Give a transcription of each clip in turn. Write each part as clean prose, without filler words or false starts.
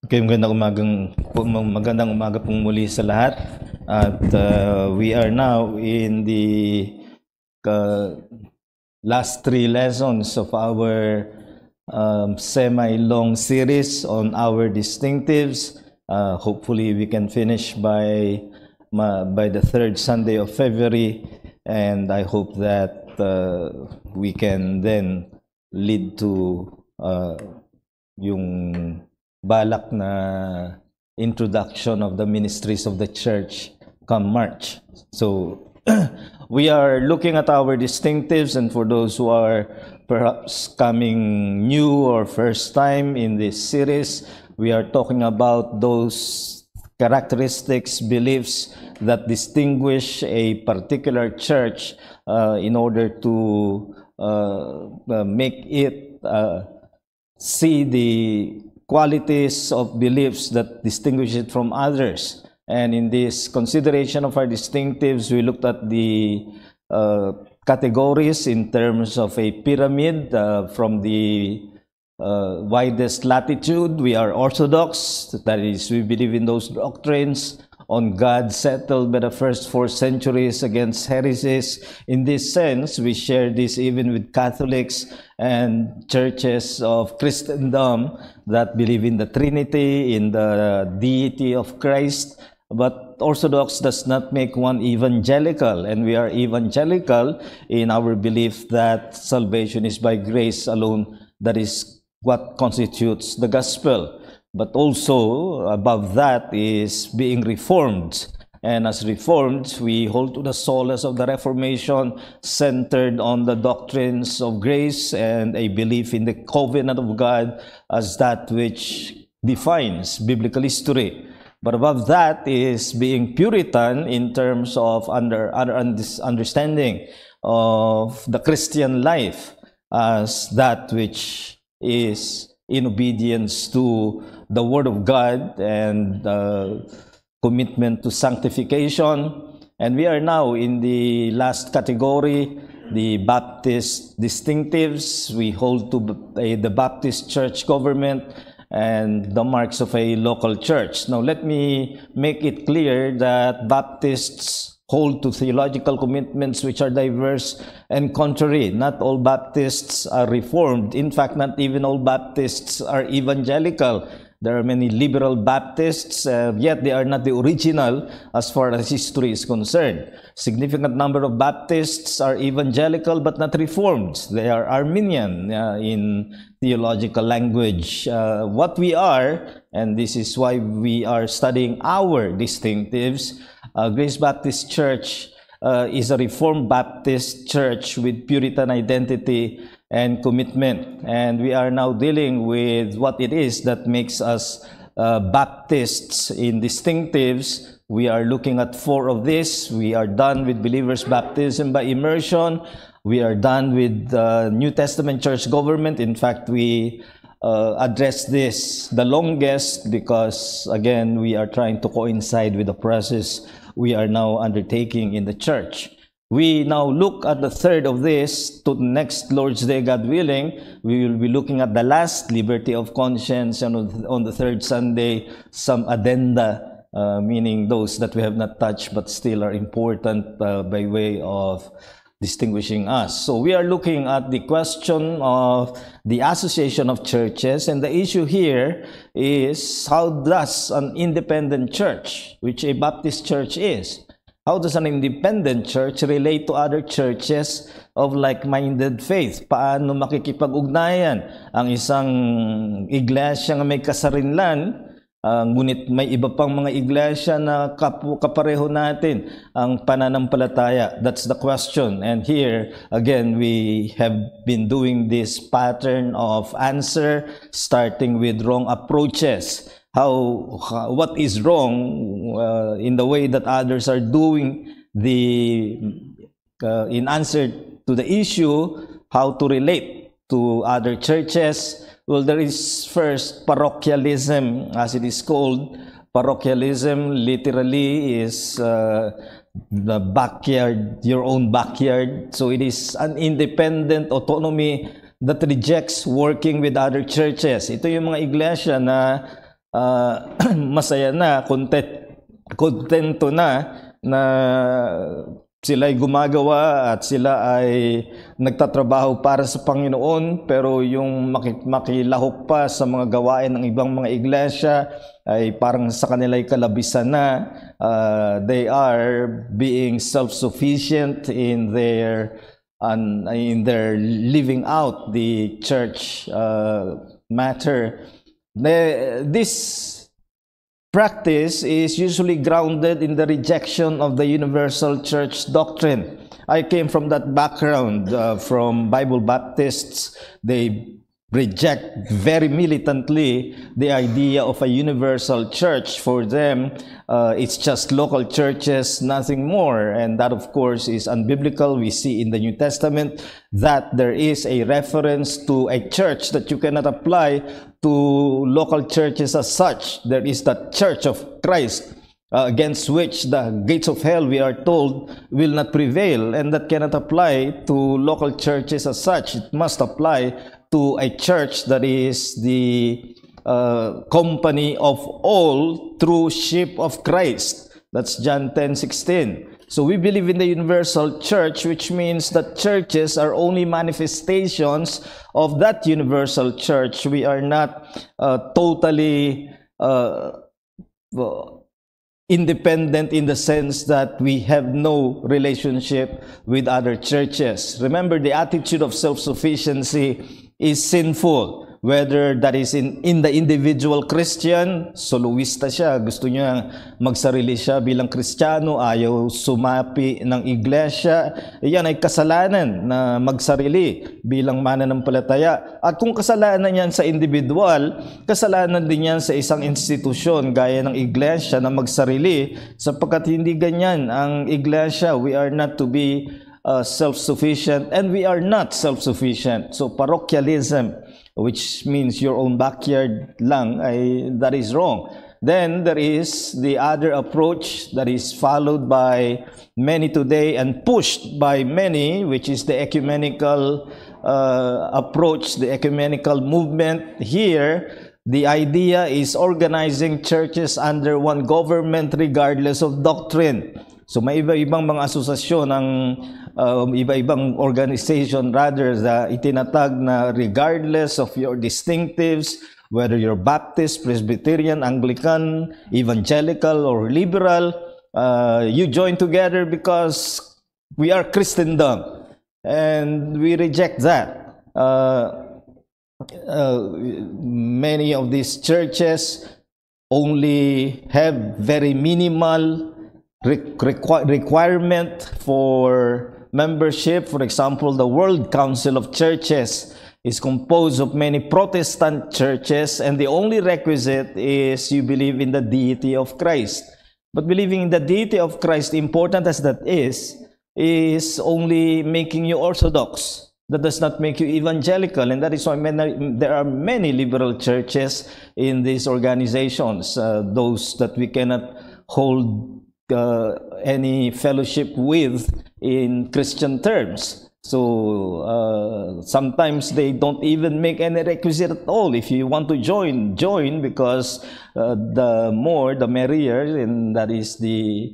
Okay, magandang umaga pong muli sa lahat. At we are now in the last 3 lessons of our semi-long series on our distinctives. Hopefully we can finish by the 3rd Sunday of February, and I hope that we can then lead to yung balak na introduction of the ministries of the church come March. So we are looking at our distinctives, and for those who are perhaps coming new or first time in this series, we are talking about those characteristics, beliefs that distinguish a particular church in order to make it see the qualities of beliefs that distinguish it from others. And in this consideration of our distinctives, we looked at the categories in terms of a pyramid from the widest latitude. We are Orthodox, that is, we believe in those doctrines on God settled by the first 4 centuries against heresies. In this sense, we share this even with Catholics and churches of Christendom that believe in the Trinity, in the deity of Christ. But Orthodox does not make one evangelical, and we are evangelical in our belief that salvation is by grace alone. That is what constitutes the gospel. But also, above that is being reformed. And as reformed, we hold to the solace of the Reformation, centered on the doctrines of grace and a belief in the covenant of God as that which defines biblical history. But above that is being Puritan in terms of understanding of the Christian life as that which is in obedience to the Word of God and commitment to sanctification. And we are now in the last category, the Baptist distinctives. We hold to the Baptist church government and the marks of a local church. Now, let me make it clear that Baptists hold to theological commitments which are diverse and contrary. Not all Baptists are Reformed. In fact, not even all Baptists are evangelical. There are many liberal Baptists, yet they are not the original as far as history is concerned. Significant number of Baptists are evangelical but not Reformed. They are Arminian in theological language. What we are, and this is why we are studying our distinctives, Grace Baptist Church is a Reformed Baptist church with Puritan identity and commitment. And we are now dealing with what it is that makes us Baptists in distinctives. We are looking at 4 of this. We are done with believers' baptism by immersion. We are done with New Testament church government. In fact, we address this the longest because, again, we are trying to coincide with the process we are now undertaking in the church. We now look at the 3rd of this. To next Lord's Day, God willing, we will be looking at the last, liberty of conscience, and on the 3rd Sunday, some addenda, meaning those that we have not touched but still are important by way of distinguishing us. So we are looking at the question of the association of churches, and the issue here is, how does an independent church, which a Baptist church is, how does an independent church relate to other churches of like-minded faith? Paano makikipag-ugnayan ang isang iglesia na may kasarinlan, ngunit may iba pang mga iglesia na kapareho natin ang pananampalataya? That's the question. And here, again, we have been doing this pattern of answer, starting with wrong approaches. What is wrong in the way that others are doing in answer to the issue, how to relate to other churches. Well, there is first parochialism, as it is called. Parochialism literally is the backyard, your own backyard. So it is an independent autonomy that rejects working with other churches. Ito yung mga iglesia na masaya na, kontento na sila'y gumagawa at sila ay nagtatrabaho para sa Panginoon, pero yung makilahok pa sa mga gawain ng ibang mga iglesia ay parang sa kanila'y kalabisan na. They are being self-sufficient in their living out the church matter. This practice is usually grounded in the rejection of the universal church doctrine. I came from that background, from Bible Baptists. They reject very militantly the idea of a universal church. For them, it's just local churches, nothing more. And that, of course, is unbiblical. We see in the New Testament that there is a reference to a church that you cannot apply to local churches as such. There is the Church of Christ, against which the gates of hell, we are told, will not prevail, and that cannot apply to local churches as such. It must apply to a church that is the company of all true sheep of Christ. That's John 10:16. So we believe in the universal church, which means that churches are only manifestations of that universal church. We are not totally independent in the sense that we have no relationship with other churches. Remember, the attitude of self-sufficiency is sinful. Whether that is in the individual Christian, soloista siya, gusto niya magsarili siya bilang Kristiyano, ayaw sumapi ng iglesia, yan ay kasalanan na magsarili bilang mananampalataya. At kung kasalanan yan sa individual, kasalanan din yan sa isang institusyon gaya ng iglesia na magsarili, sapagkat hindi ganyan ang iglesia. We are not to be self-sufficient, and we are not self-sufficient. So parochialism, which means your own backyard lang, that is wrong. Then there is the other approach that is followed by many today and pushed by many, which is the ecumenical approach, the ecumenical movement. Here, the idea is organizing churches under one government regardless of doctrine. So may iba-ibang mga asosasyon ng iba-ibang organization rather na itinatag na regardless of your distinctives, whether you're Baptist, Presbyterian, Anglican, Evangelical, or Liberal, you join together because we are Christendom, and we reject that. Many of these churches only have very minimal requirement for membership. For example, the World Council of Churches is composed of many Protestant churches, and the only requisite is you believe in the deity of Christ. But believing in the deity of Christ, important as that is only making you Orthodox. That does not make you evangelical, and that is why there are many liberal churches in these organizations, those that we cannot hold any fellowship with in Christian terms. So sometimes they don't even make any requisite at all. If you want to join because the more the merrier, and that is the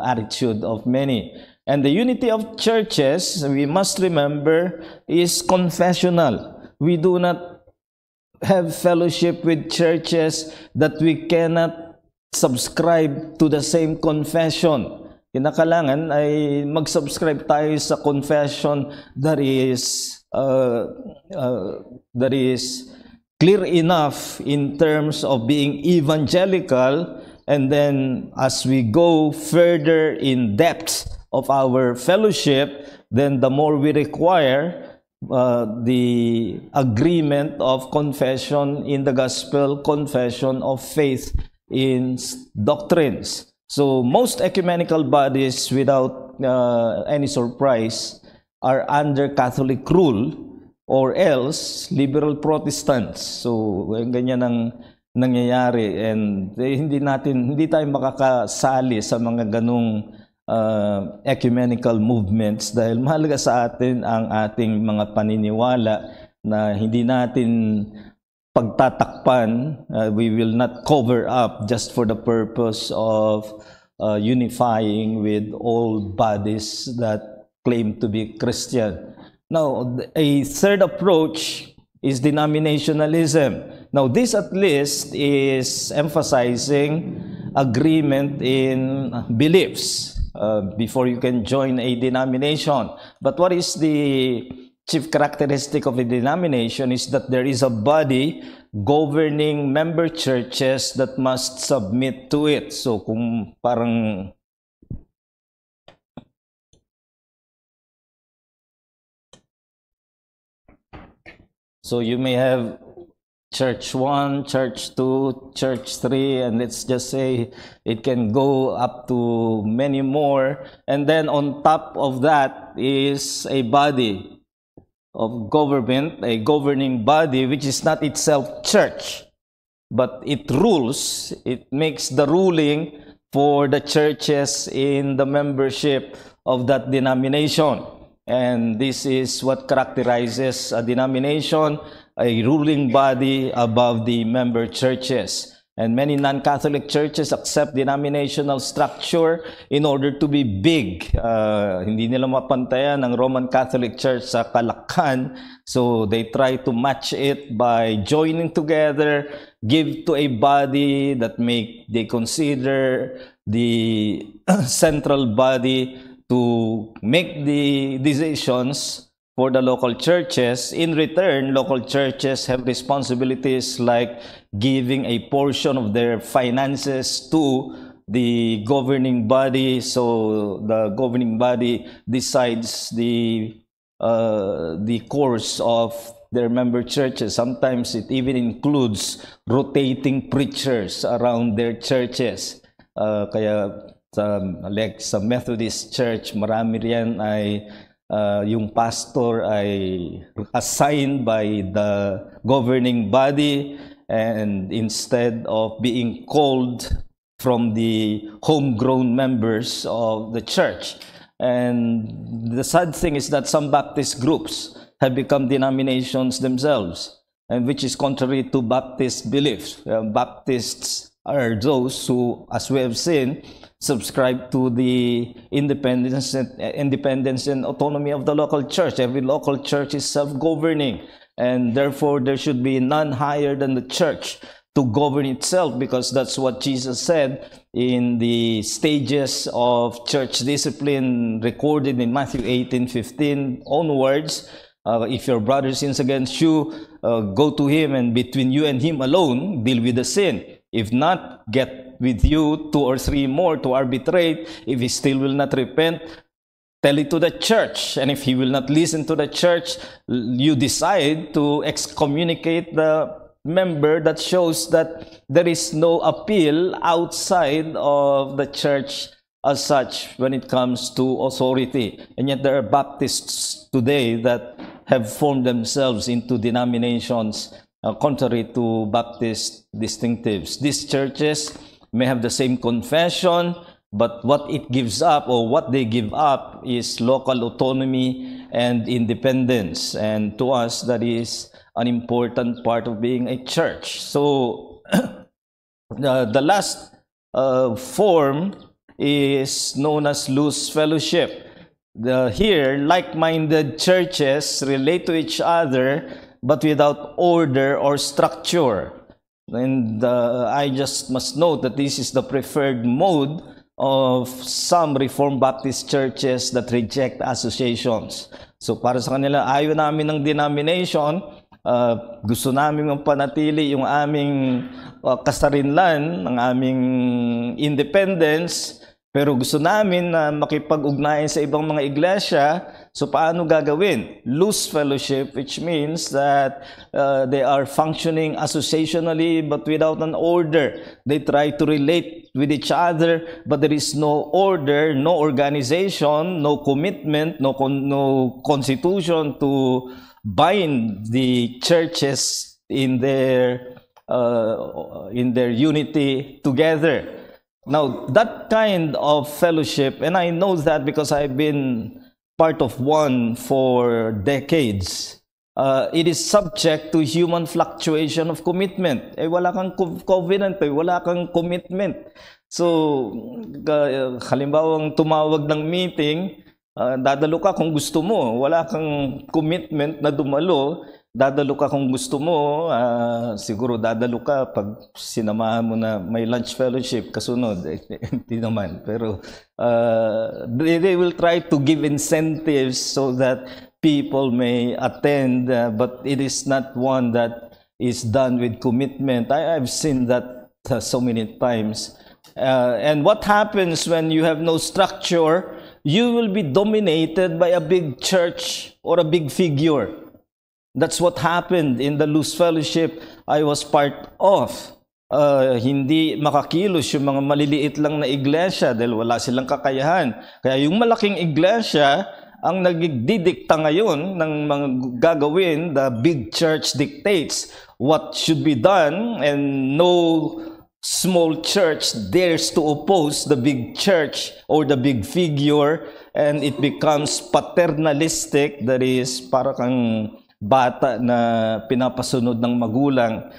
attitude of many. And the unity of churches, we must remember, is confessional. We do not have fellowship with churches that we cannot subscribe to the same confession. Kinakailangan ay mag-subscribe tayo sa confession that is clear enough in terms of being evangelical, and then as we go further in depth of our fellowship, then the more we require the agreement of confession in the gospel, confession of faith in doctrines. So most ecumenical bodies, without any surprise, are under Catholic rule, or else liberal Protestants. So ganyan ang nangyayari, and hindi tayo makakasali sa mga ganung ecumenical movements dahil mahalaga sa atin ang ating mga paniniwala na hindi natin pagtatakpan. We will not cover up just for the purpose of unifying with all bodies that claim to be Christian. Now, a third approach is denominationalism. Now, this at least is emphasizing agreement in beliefs before you can join a denomination. But what is the chief characteristic of a denomination is that there is a body governing member churches that must submit to it. So kung parang you may have church 1, church 2, church 3, and let's just say it can go up to many more. And then on top of that is a body of government, a governing body, which is not itself church, but it rules, it makes the ruling for the churches in the membership of that denomination. And this is what characterizes a denomination, a ruling body above the member churches. And many non-Catholic churches accept denominational structure in order to be big. Hindi nila mapantayan ng Roman Catholic Church sa kalakhan. So they try to match it by joining together, give to a body that they consider the central body to make the decisions for the local churches. In return, local churches have responsibilities like giving a portion of their finances to the governing body. So the governing body decides the course of their member churches. Sometimes it even includes rotating preachers around their churches. Kaya sa Methodist Church, marami riyan ay yung pastor ay assigned by the governing body, and instead of being called from the homegrown members of the church. And the sad thing is that some Baptist groups have become denominations themselves, and which is contrary to Baptist beliefs. Baptists are those who, as we have seen, subscribe to the independence and autonomy of the local church. Every local church is self-governing, and therefore there should be none higher than the church to govern itself, because that's what Jesus said in the stages of church discipline recorded in Matthew 18:15 onwards. If your brother sins against you, go to him, and between you and him alone, deal with the sin. If not, get with you 2 or 3 more to arbitrate. If he still will not repent, tell it to the church. And if he will not listen to the church, you decide to excommunicate the member. That shows that there is no appeal outside of the church as such when it comes to authority. And yet there are Baptists today that have formed themselves into denominations contrary to Baptist distinctives. These churches may have the same confession, but what it gives up, or what they give up, is local autonomy and independence. And to us, that is an important part of being a church. So the last form is known as loose fellowship. Here, like-minded churches relate to each other, but without order or structure. And I just must note that this is the preferred mode of some Reformed Baptist churches that reject associations. So para sa kanila, ayaw namin ng denomination, gusto namin mapanatili yung aming kasarinlan, ang aming independence, pero gusto namin na makipag-ugnayan sa ibang mga iglesia. So paano gagawin? Loose fellowship, which means that they are functioning associationally but without an order. They try to relate with each other, but there is no order, no organization, no commitment, no constitution to bind the churches in their unity together. Now, that kind of fellowship, and I know that because I've been part of one for decades, it is subject to human fluctuation of commitment. Wala kang covenant, wala kang commitment. So, halimbawang tumawag ng meeting, dadalo ka kung gusto mo. Wala kang commitment na dumalo. Dadalo ka kung gusto mo. Siguro dadalo ka pag sinamahan mo na may lunch fellowship kasunod. Hindi naman. Pero they will try to give incentives so that people may attend, but it is not one that is done with commitment. I've seen that so many times. And what happens when you have no structure? You will be dominated by a big church or a big figure. That's what happened in the Luz Fellowship I was part of. Hindi makakilos yung mga maliliit lang na iglesia dahil wala silang kakayahan. Kaya yung malaking iglesia ang nagdidikta ngayon ng mga gagawin. The big church dictates what should be done, and no small church dares to oppose the big church or the big figure, and it becomes paternalistic. That is, para kang bata na pinapasunod ng magulang.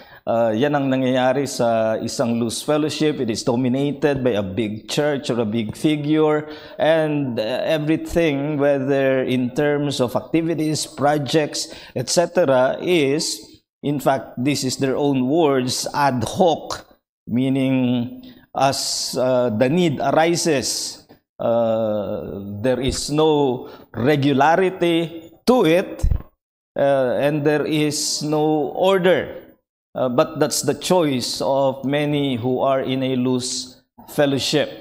Yan ang nangyayari sa isang Luz Fellowship. It is dominated by a big church or a big figure, and everything, whether in terms of activities, projects, etc., is, in fact, this is their own words, ad hoc, meaning as the need arises. There is no regularity to it, and there is no order. But that's the choice of many who are in a Luz Fellowship.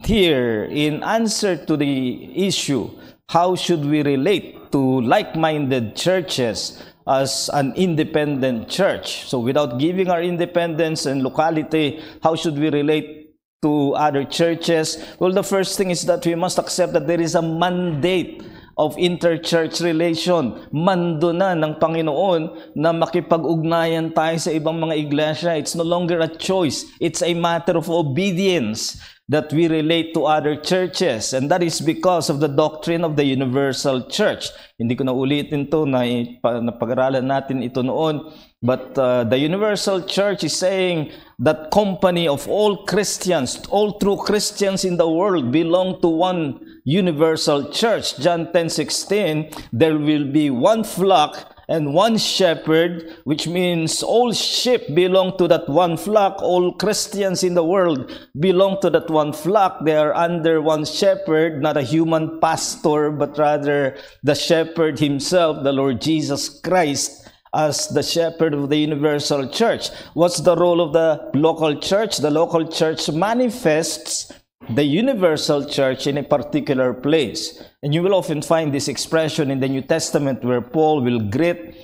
Here, in answer to the issue, how should we relate to like-minded churches as an independent church? So without giving our independence and locality, how should we relate to other churches? Well, the first thing is that we must accept that there is a mandate of interchurch relation. Mando na ng Panginoon na makipag-ugnayan tayo sa ibang mga iglesia. It's no longer a choice. It's a matter of obedience that we relate to other churches. And that is because of the doctrine of the universal church. Hindi ko na ulitin to, napag-aralan natin ito noon. But the universal church is saying that company of all Christians, all true Christians in the world belong to one universal church. John 10:16, there will be one flock and one shepherd, which means all sheep belong to that one flock. All Christians in the world belong to that one flock. They are under one shepherd, not a human pastor, but rather the shepherd himself, the Lord Jesus Christ, as the shepherd of the universal church. What's the role of the local church? The local church manifests the universal church in a particular place. And you will often find this expression in the New Testament where Paul will greet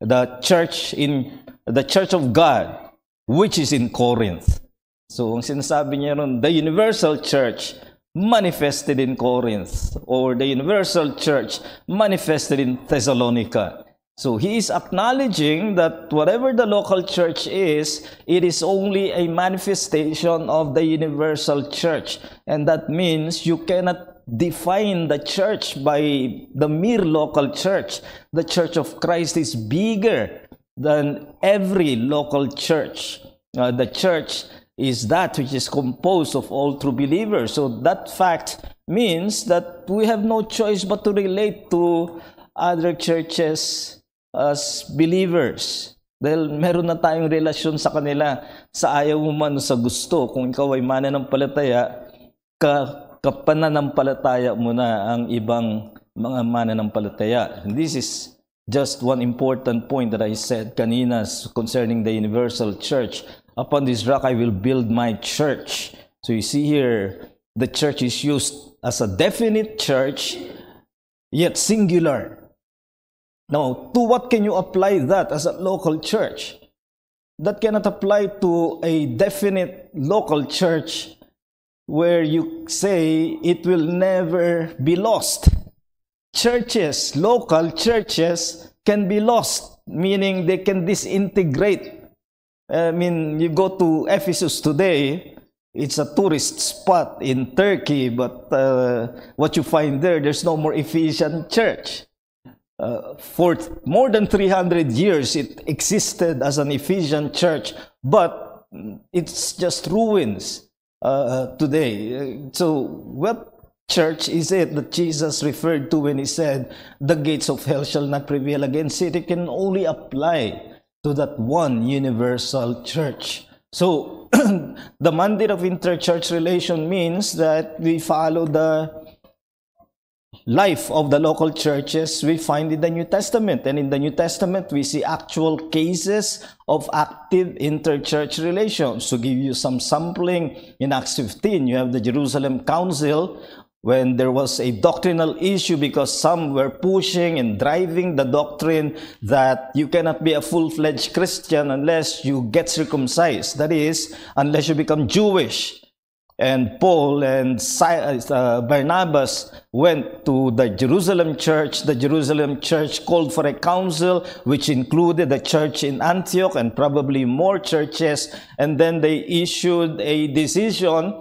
the church of God, which is in Corinth. So, ang sinasabi niya ron, the universal church manifested in Corinth, or the universal church manifested in Thessalonica. So he is acknowledging that whatever the local church is, it is only a manifestation of the universal church. And that means you cannot define the church by the mere local church. The Church of Christ is bigger than every local church. The church is that which is composed of all true believers. So that fact means that we have no choice but to relate to other churches as believers. Dahil meron na tayong relasyon sa kanila, sa ayaw mo man sa gusto. Kung ikaw ay mananampalataya, kapananampalataya mo na ang ibang mga mananampalataya. And this is just one important point that I said kanina concerning the universal church. Upon this rock I will build my church. So you see here, the church is used as a definite church, yet singular. Now, to what can you apply that as a local church? That cannot apply to a definite local church where you say it will never be lost. Churches, local churches, can be lost, meaning they can disintegrate. I mean, you go to Ephesus today, it's a tourist spot in Turkey, but what you find there, there's no more Ephesian church. For more than 300 years, it existed as an Ephesian church, but it's just ruins today. So what church is it that Jesus referred to when he said, the gates of hell shall not prevail against it? It can only apply to that one universal church. So the mandate of interchurch relation means that we follow the life of the local churches we find in the New Testament. And in the New Testament, we see actual cases of active interchurch relations. To give you some sampling, in Acts 15, you have the Jerusalem Council, when there was a doctrinal issue because some were pushing and driving the doctrine that you cannot be a full-fledged Christian unless you get circumcised. That is, unless you become Jewish. And Paul and Barnabas went to the Jerusalem church. The Jerusalem church called for a council, which included the church in Antioch and probably more churches. And then they issued a decision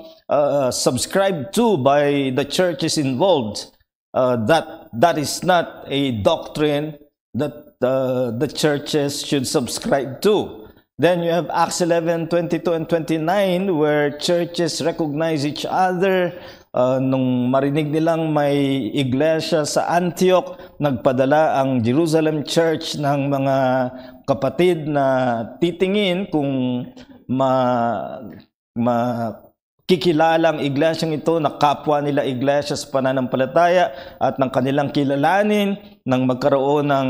subscribed to by the churches involved. That is not a doctrine that the churches should subscribe to. Then you have Acts 11, 22 and 29, where churches recognize each other. Nung marinig nilang may iglesia sa Antioch, nagpadala ang Jerusalem Church ng mga kapatid na titingin kung kikilalang iglesyang ito na kapwa nila iglesia sa pananampalataya at ng kanilang kilalanin nang magkaroon ng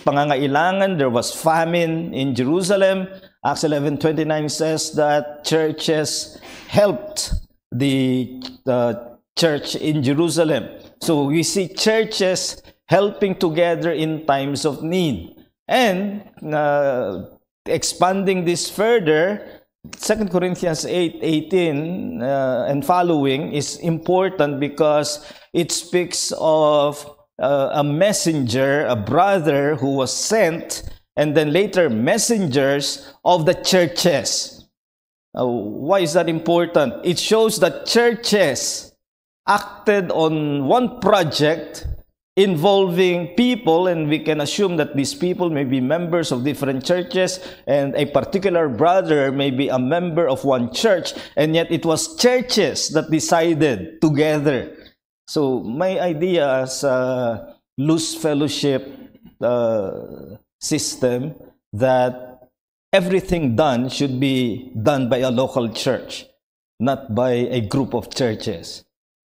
pangangailangan. There was famine in Jerusalem. Acts 11:29 says that churches helped the church in Jerusalem. So we see churches helping together in times of need. And expanding this further, 2 Corinthians 8:18 and following is important because it speaks of a messenger, a brother who was sent, and then later messengers of the churches. Why is that important? It shows that churches acted on one project involving people, and we can assume that these people may be members of different churches, and a particular brother may be a member of one church, and yet it was churches that decided together. So my idea as a loose fellowship system, that everything done should be done by a local church, not by a group of churches.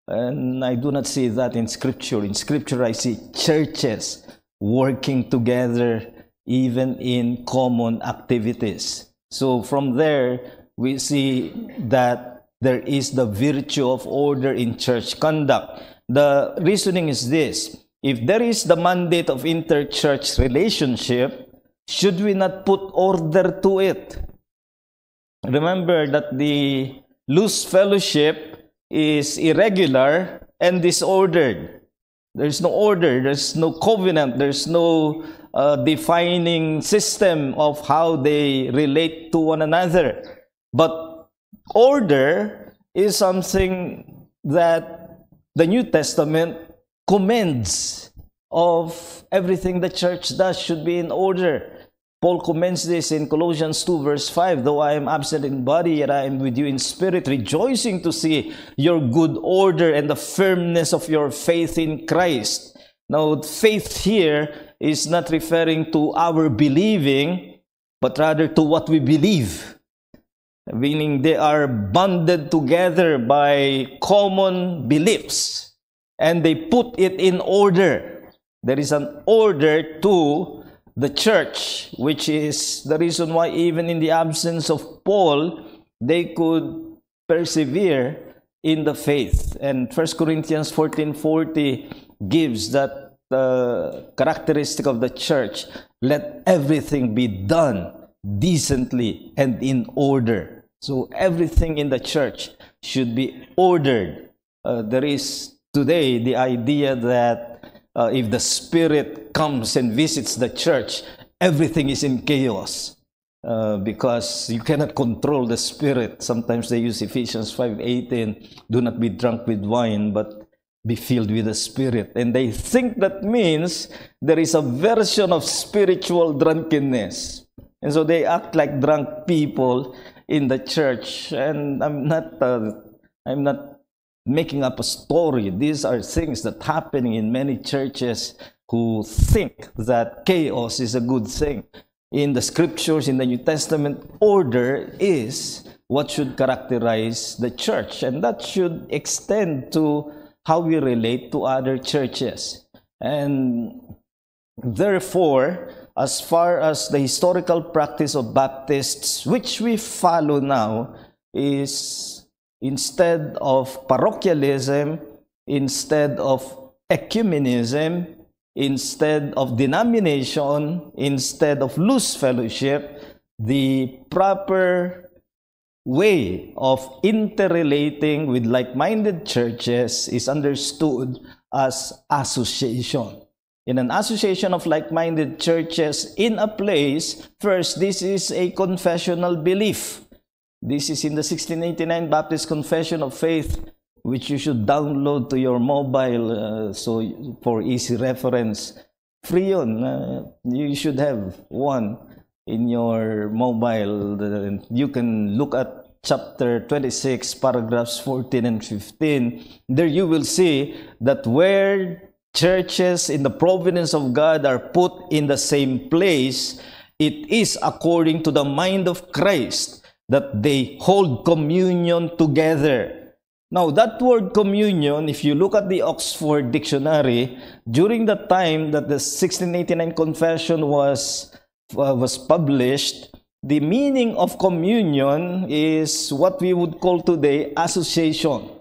And I do not see that in Scripture. In Scripture, I see churches working together even in common activities. So from there, we see that there is the virtue of order in church conduct. The reasoning is this: if there is the mandate of interchurch relationship, should we not put order to it? Remember that the loose fellowship is irregular and disordered. There's no order, there's no covenant, there's no defining system of how they relate to one another. But order is something that the New Testament commends of everything the church does should be in order. Paul commends this in Colossians 2 verse 5, though I am absent in body, yet I am with you in spirit, rejoicing to see your good order and the firmness of your faith in Christ. Now, faith here is not referring to our believing, but rather to what we believe. Meaning they are bonded together by common beliefs, and they put it in order. There is an order to the church, which is the reason why even in the absence of Paul, they could persevere in the faith. And 1 Corinthians 14:40 gives that characteristic of the church: let everything be done decently and in order. So everything in the church should be ordered. There is today the idea that if the Spirit comes and visits the church, everything is in chaos because you cannot control the Spirit. Sometimes they use Ephesians 5:18, do not be drunk with wine, but be filled with the Spirit. And they think that means there is a version of spiritual drunkenness. And so they act like drunk people in the church. And I'm not making up a story. These are things that happening in many churches who think that chaos is a good thing. In the scriptures, in the New Testament, order is what should characterize the church. And that should extend to how we relate to other churches. And therefore, as far as the historical practice of Baptists, which we follow now, is instead of parochialism, instead of ecumenism, instead of denomination, instead of loose fellowship, the proper way of interrelating with like-minded churches is understood as association. In an association of like-minded churches in a place, first, this is a confessional belief. This is in the 1689 Baptist Confession of Faith, which you should download to your mobile so for easy reference. Free yun. You should have one in your mobile. You can look at chapter 26, paragraphs 14 and 15. There you will see that where churches in the providence of God are put in the same place, it is according to the mind of Christ that they hold communion together. Now, that word communion, if you look at the Oxford Dictionary, during the time that the 1689 Confession was published, the meaning of communion is what we would call today association.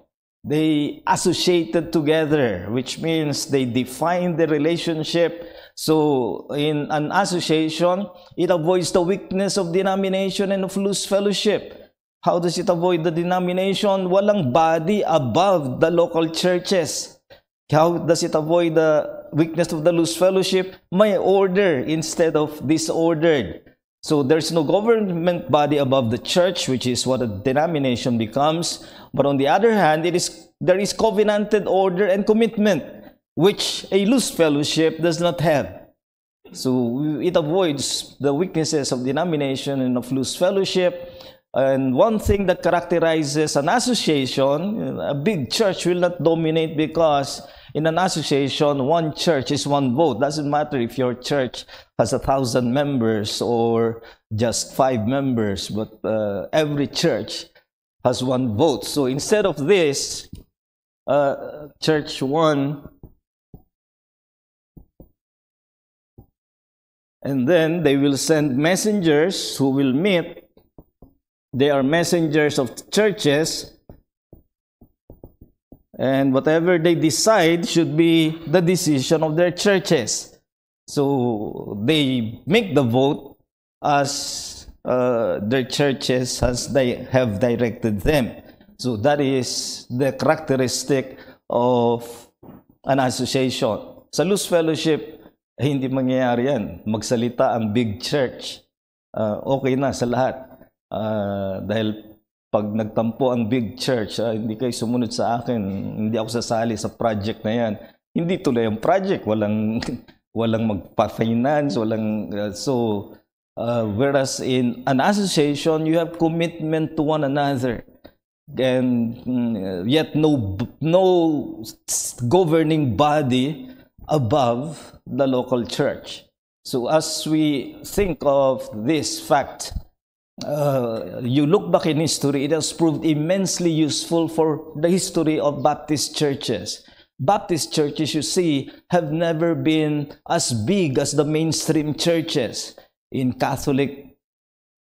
They associated together, which means they define the relationship. So, in an association, it avoids the weakness of denomination and of loose fellowship. How does it avoid the denomination? Walang body above the local churches. How does it avoid the weakness of the loose fellowship? May order instead of disordered. So there's no government body above the church, which is what a denomination becomes. But on the other hand, there is covenanted order and commitment, which a loose fellowship does not have. So it avoids the weaknesses of denomination and of loose fellowship. And one thing that characterizes an association, a big church will not dominate, because in an association, one church is one vote. Doesn't matter if your church has 1,000 members or just 5 members, but every church has one vote. So instead of this, church one, and then they will send messengers who will meet. They are messengers of churches, and whatever they decide should be the decision of their churches. So they make the vote as their churches as they have directed them. So that is the characteristic of an association. Sa loose fellowship, hindi mangyayari yan. Magsalita ang big church. Okay na sa lahat. Dahil pag nagtampo ang big church, hindi kayo sumunod sa akin, hindi ako sasali sa project na yan. Hindi tuloy ang project, walang magpa-finance, whereas in an association, you have commitment to one another. And yet no governing body above the local church. So as we think of this fact, you look back in history, it has proved immensely useful for the history of Baptist churches. Baptist churches, you see, have never been as big as the mainstream churches. In Catholic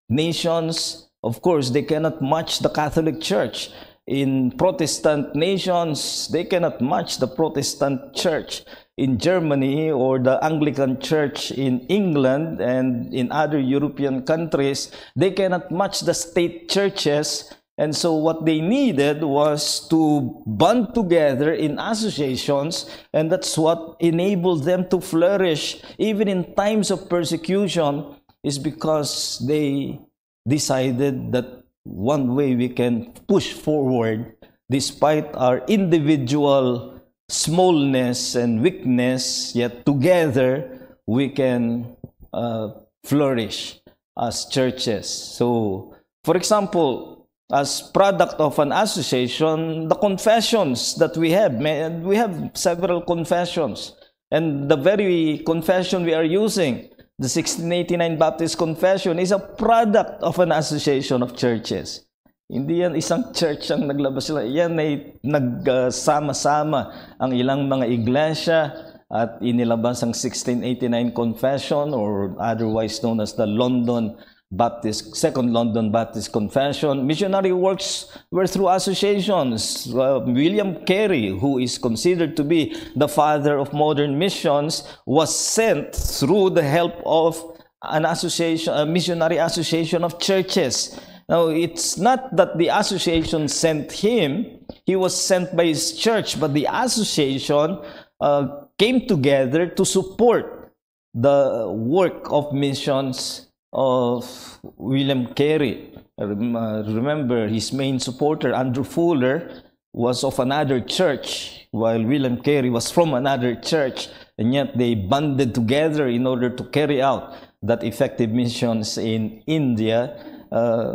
nations, of course, they cannot match the Catholic Church. In Protestant nations, they cannot match the Protestant Church. In Germany, or the Anglican Church in England and in other European countries, they cannot match the state churches. And so what they needed was to band together in associations, and that's what enabled them to flourish even in times of persecution, is because they decided that one way we can push forward despite our individual smallness and weakness, yet together we can flourish as churches. So, for example, as product of an association, the confessions that we have several confessions. And the very confession we are using, the 1689 Baptist Confession, is a product of an association of churches. Hindi yan isang church ang naglabas sila. Yan ay nagsama-sama ang ilang mga iglesia at inilabas ang 1689 Confession, or otherwise known as the Second London Baptist Confession. Missionary works were through associations. William Carey, who is considered to be the father of modern missions, was sent through the help of an association, a missionary association of churches. Now, it's not that the association sent him, he was sent by his church, but the association came together to support the work of missions of William Carey. Remember, his main supporter, Andrew Fuller, was of another church, while William Carey was from another church, and yet they banded together in order to carry out that effective missions in India,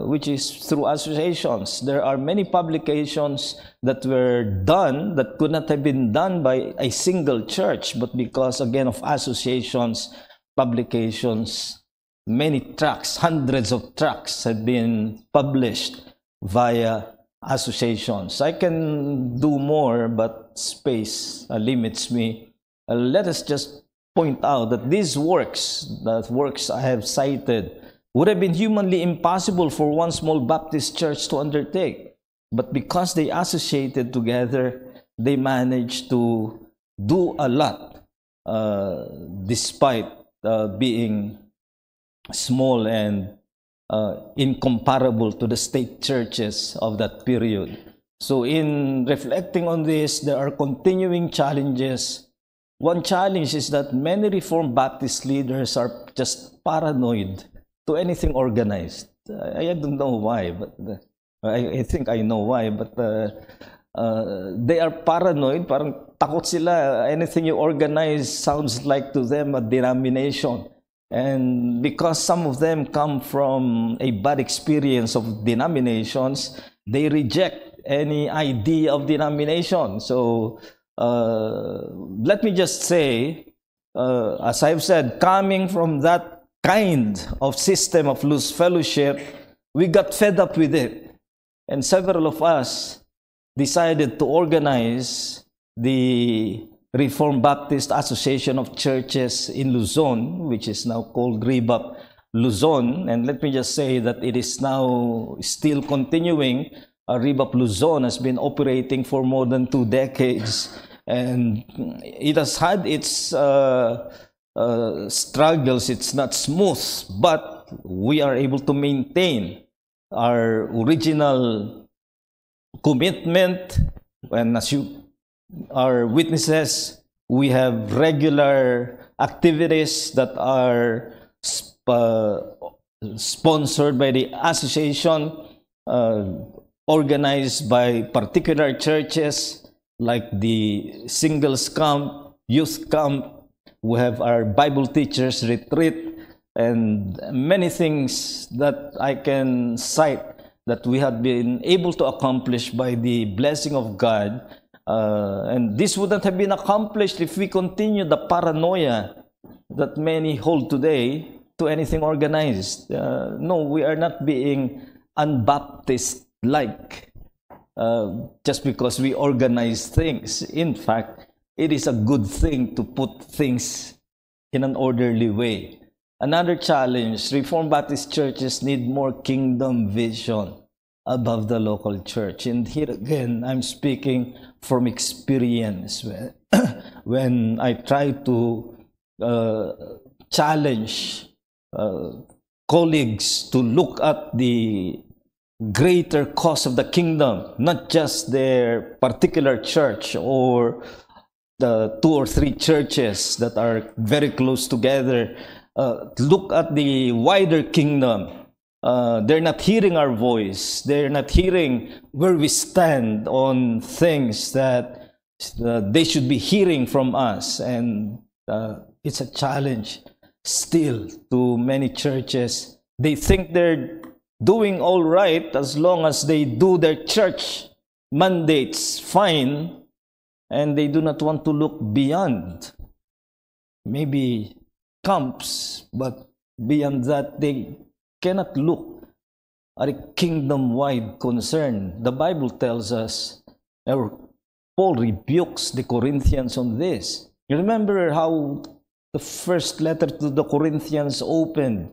which is through associations. There are many publications that were done that could not have been done by a single church, but because, again, of associations, publications, many tracts, hundreds of tracts have been published via associations. I can do more, but space limits me. Let us just point out that these works, the works I have cited, would have been humanly impossible for one small Baptist church to undertake. But because they associated together, they managed to do a lot, despite being small and incomparable to the state churches of that period. So in reflecting on this, there are continuing challenges. One challenge is that many Reformed Baptist leaders are just paranoid to anything organized. I don't know why, but I think I know why, but they are paranoid. Parang takot sila. Anything you organize sounds like to them a denomination. And because some of them come from a bad experience of denominations, they reject any idea of denomination. So let me just say, as I've said, coming from that kind of system of loose fellowship, we got fed up with it. And several of us decided to organize the Reformed Baptist Association of Churches in Luzon, which is now called REBAP Luzon. And let me just say that it is now still continuing. REBAP Luzon has been operating for more than 2 decades. And it has had its struggles. It's not smooth, but we are able to maintain our original commitment. And as you are witnesses, we have regular activities that are sponsored by the association, organized by particular churches, like the Singles Camp, Youth Camp. We have our Bible Teachers Retreat, and many things that I can cite that we have been able to accomplish by the blessing of God. And this wouldn't have been accomplished if we continue the paranoia that many hold today to anything organized. No, we are not being unbaptist-like just because we organize things. In fact, it is a good thing to put things in an orderly way. Another challenge, Reformed Baptist churches need more kingdom vision above the local church. And here again, I'm speaking from experience. When I try to challenge colleagues to look at the greater cause of the kingdom, not just their particular church or the 2 or 3 churches that are very close together, look at the wider kingdom. They're not hearing our voice. They're not hearing where we stand on things that they should be hearing from us, and it's a challenge still to many churches. They think they're doing all right as long as they do their church mandates fine, and they do not want to look beyond maybe camps, but beyond that they cannot look at a kingdom-wide concern. The Bible tells us, or Paul rebukes the Corinthians on this. You remember how the first letter to the Corinthians opened?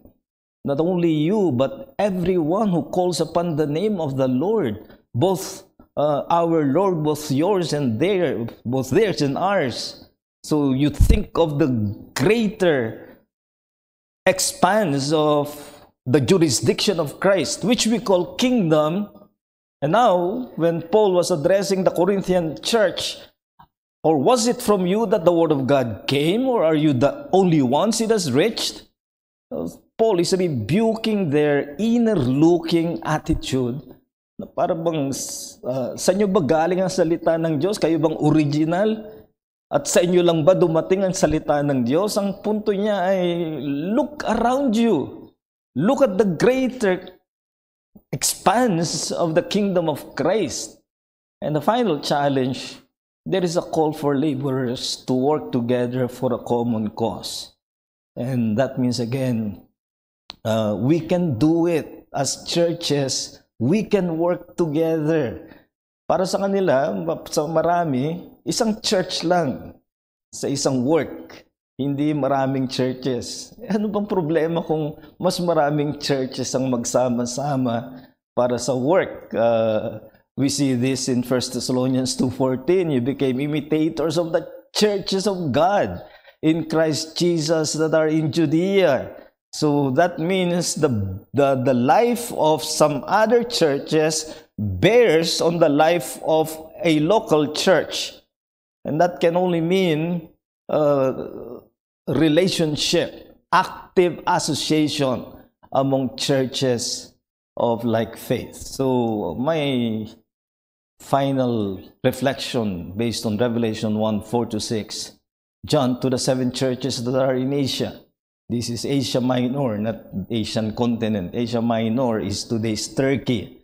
Not only you, but everyone who calls upon the name of the Lord, both our Lord, both yours and both theirs and ours. So you think of the greater expanse of the jurisdiction of Christ, which we call kingdom. And now, when Paul was addressing the Corinthian church, or was it from you that the word of God came, or are you the only ones it has reached? Paul is rebuking their inner-looking attitude. Para bang, sa inyo ba galing ang salita ng Diyos? Kayo bang original? At sa inyo lang ba dumating ang salita ng Diyos? Ang punto niya ay, look around you. Look at the greater expanse of the kingdom of Christ. And the final challenge, there is a call for laborers to work together for a common cause. And that means again, we can do it as churches. We can work together. Para sa kanila, sa marami, isang church lang sa isang work. Hindi maraming churches. Ano bang problema kung mas maraming churches ang magsama-sama para sa work? We see this in 1 Thessalonians 2:14. You became imitators of the churches of God in Christ Jesus that are in Judea. So that means the life of some other churches bears on the life of a local church. And that can only mean relationship, active association among churches of like faith. So my final reflection based on Revelation 1:4-6, John to the 7 churches that are in Asia. This is Asia Minor, not Asian continent. Asia Minor is today's Turkey.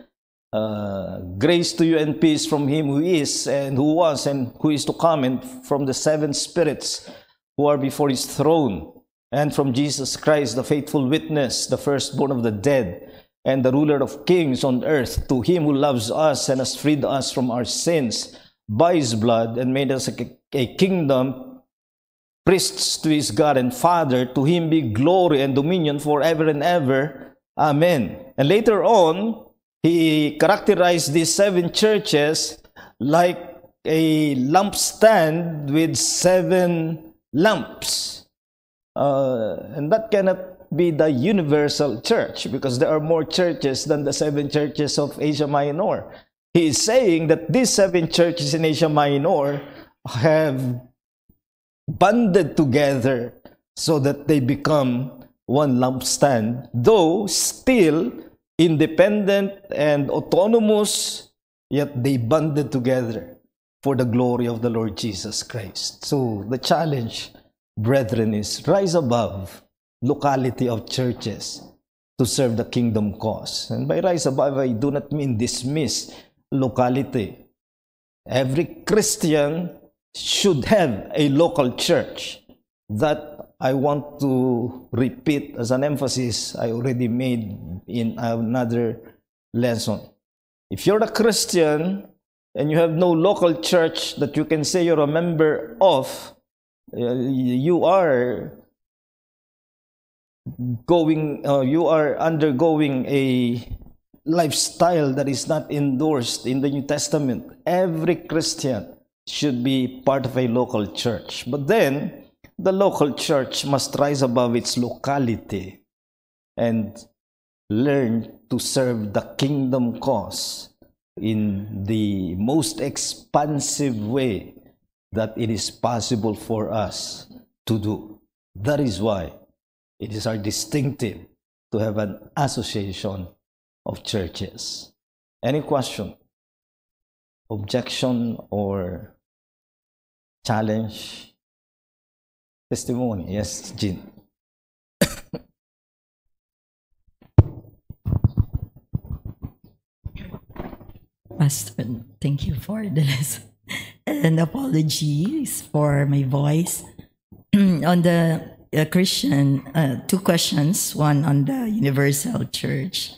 Grace to you and peace from him who is and who was and who is to come, and from the 7 spirits who are before his throne, and from Jesus Christ, the faithful witness, the firstborn of the dead, and the ruler of kings on earth, to him who loves us and has freed us from our sins by his blood and made us a kingdom, priests to his God and Father. To him be glory and dominion forever and ever. Amen. And later on, he characterized these 7 churches like a lampstand with 7 lamps. And that cannot be the universal church, because there are more churches than the 7 churches of Asia Minor. He is saying that these 7 churches in Asia Minor have banded together so that they become one lampstand, though still independent and autonomous, yet they banded together for the glory of the Lord Jesus Christ. So the challenge, brethren, is rise above locality of churches to serve the kingdom cause. And by rise above, I do not mean dismiss locality. Every Christian should have a local church. That I want to repeat as an emphasis I already made in another lesson. If you're a Christian and you have no local church that you can say you're a member of, you are undergoing a lifestyle that is not endorsed in the New Testament. Every Christian should be part of a local church. But then, the local church must rise above its locality and learn to serve the kingdom cause in the most expansive way that it is possible for us to do. That is why it is our distinctive to have an association of churches. Any question, objection, or challenge testimony. Yes, Jean. Pastor, thank you for the lesson. And apologies for my voice. On the Christian, two questions, one on the Universal Church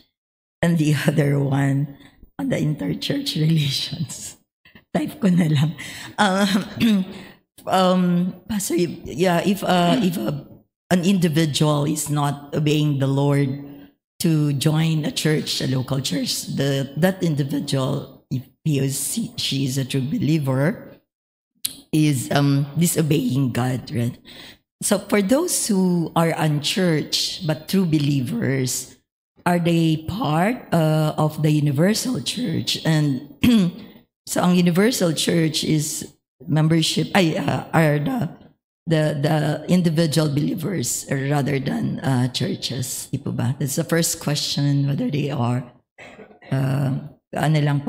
and the other one on the interchurch relations. Type ko na lang. Pastor, yeah, if an individual is not obeying the Lord to join a church, a local church, that individual, if he or she is a true believer, is disobeying God, right? So for those who are unchurched but true believers, are they part of the universal church? And so ang universal church is membership, are the individual believers rather than churches. Di po ba? That's the first question, whether they are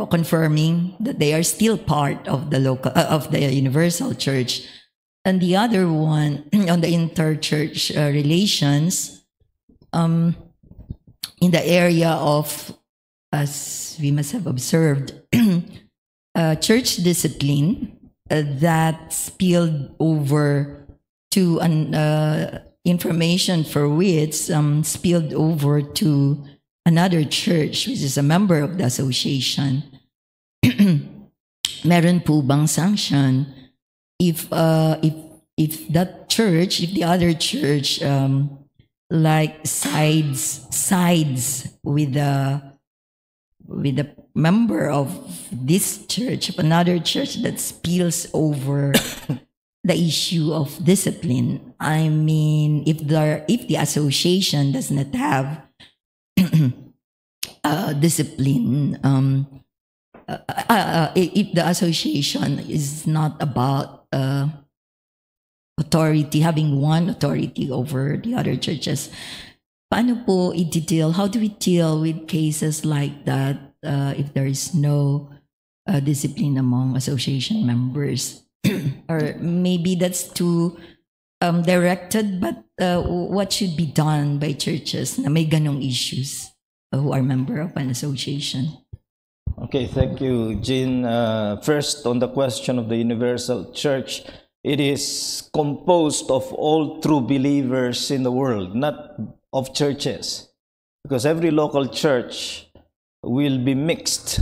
confirming that they are still part of the local of the universal church. And the other one on the interchurch relations, in the area of, as we must have observed, church discipline that spilled over to information for which spilled over to another church, which is a member of the association. Meron po bang sanction if that church, if the other church like sides with the member of this church, of another church, that spills over the issue of discipline? I mean, if the association does not have discipline, if the association is not about authority, having one authority over the other churches, paano po i-deal? How do we deal with cases like that if there is no discipline among association members? Or maybe that's too directed, but what should be done by churches na may ganong issues who are member of an association? Okay, thank you, Jean. First, on the question of the universal church, it is composed of all true believers in the world, not of churches, because every local church will be mixed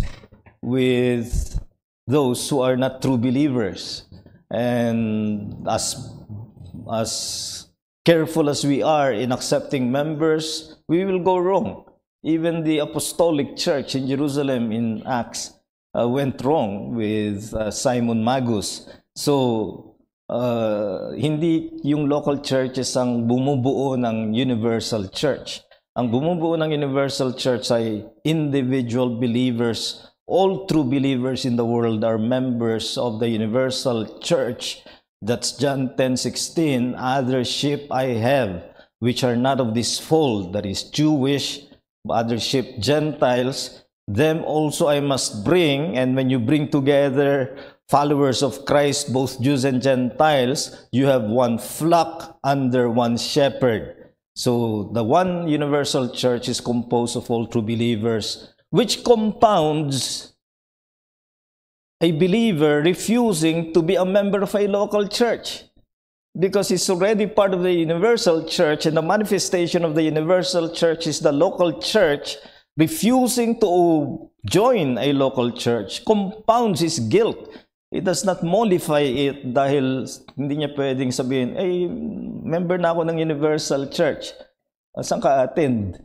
with those who are not true believers. And as careful as we are in accepting members, we will go wrong. Even the apostolic church in Jerusalem in Acts went wrong with Simon Magus. So, hindi yung local churches ang bumubuo ng universal church. Ang bumubuo ng universal church ay individual believers. All true believers in the world are members of the universal church. That's John 10:16. Other sheep I have, which are not of this fold, that is Jewish, other sheep Gentiles. Them also I must bring. And when you bring together followers of Christ, both Jews and Gentiles, you have one flock under one shepherd. So the one universal church is composed of all true believers, which compounds a believer refusing to be a member of a local church, because he's already part of the universal church, and the manifestation of the universal church is the local church refusing to join a local church compounds his guilt. It does not mollify it dahil hindi niya pwedeng sabihin, ay, member na ako ng universal church. Saan ka attend?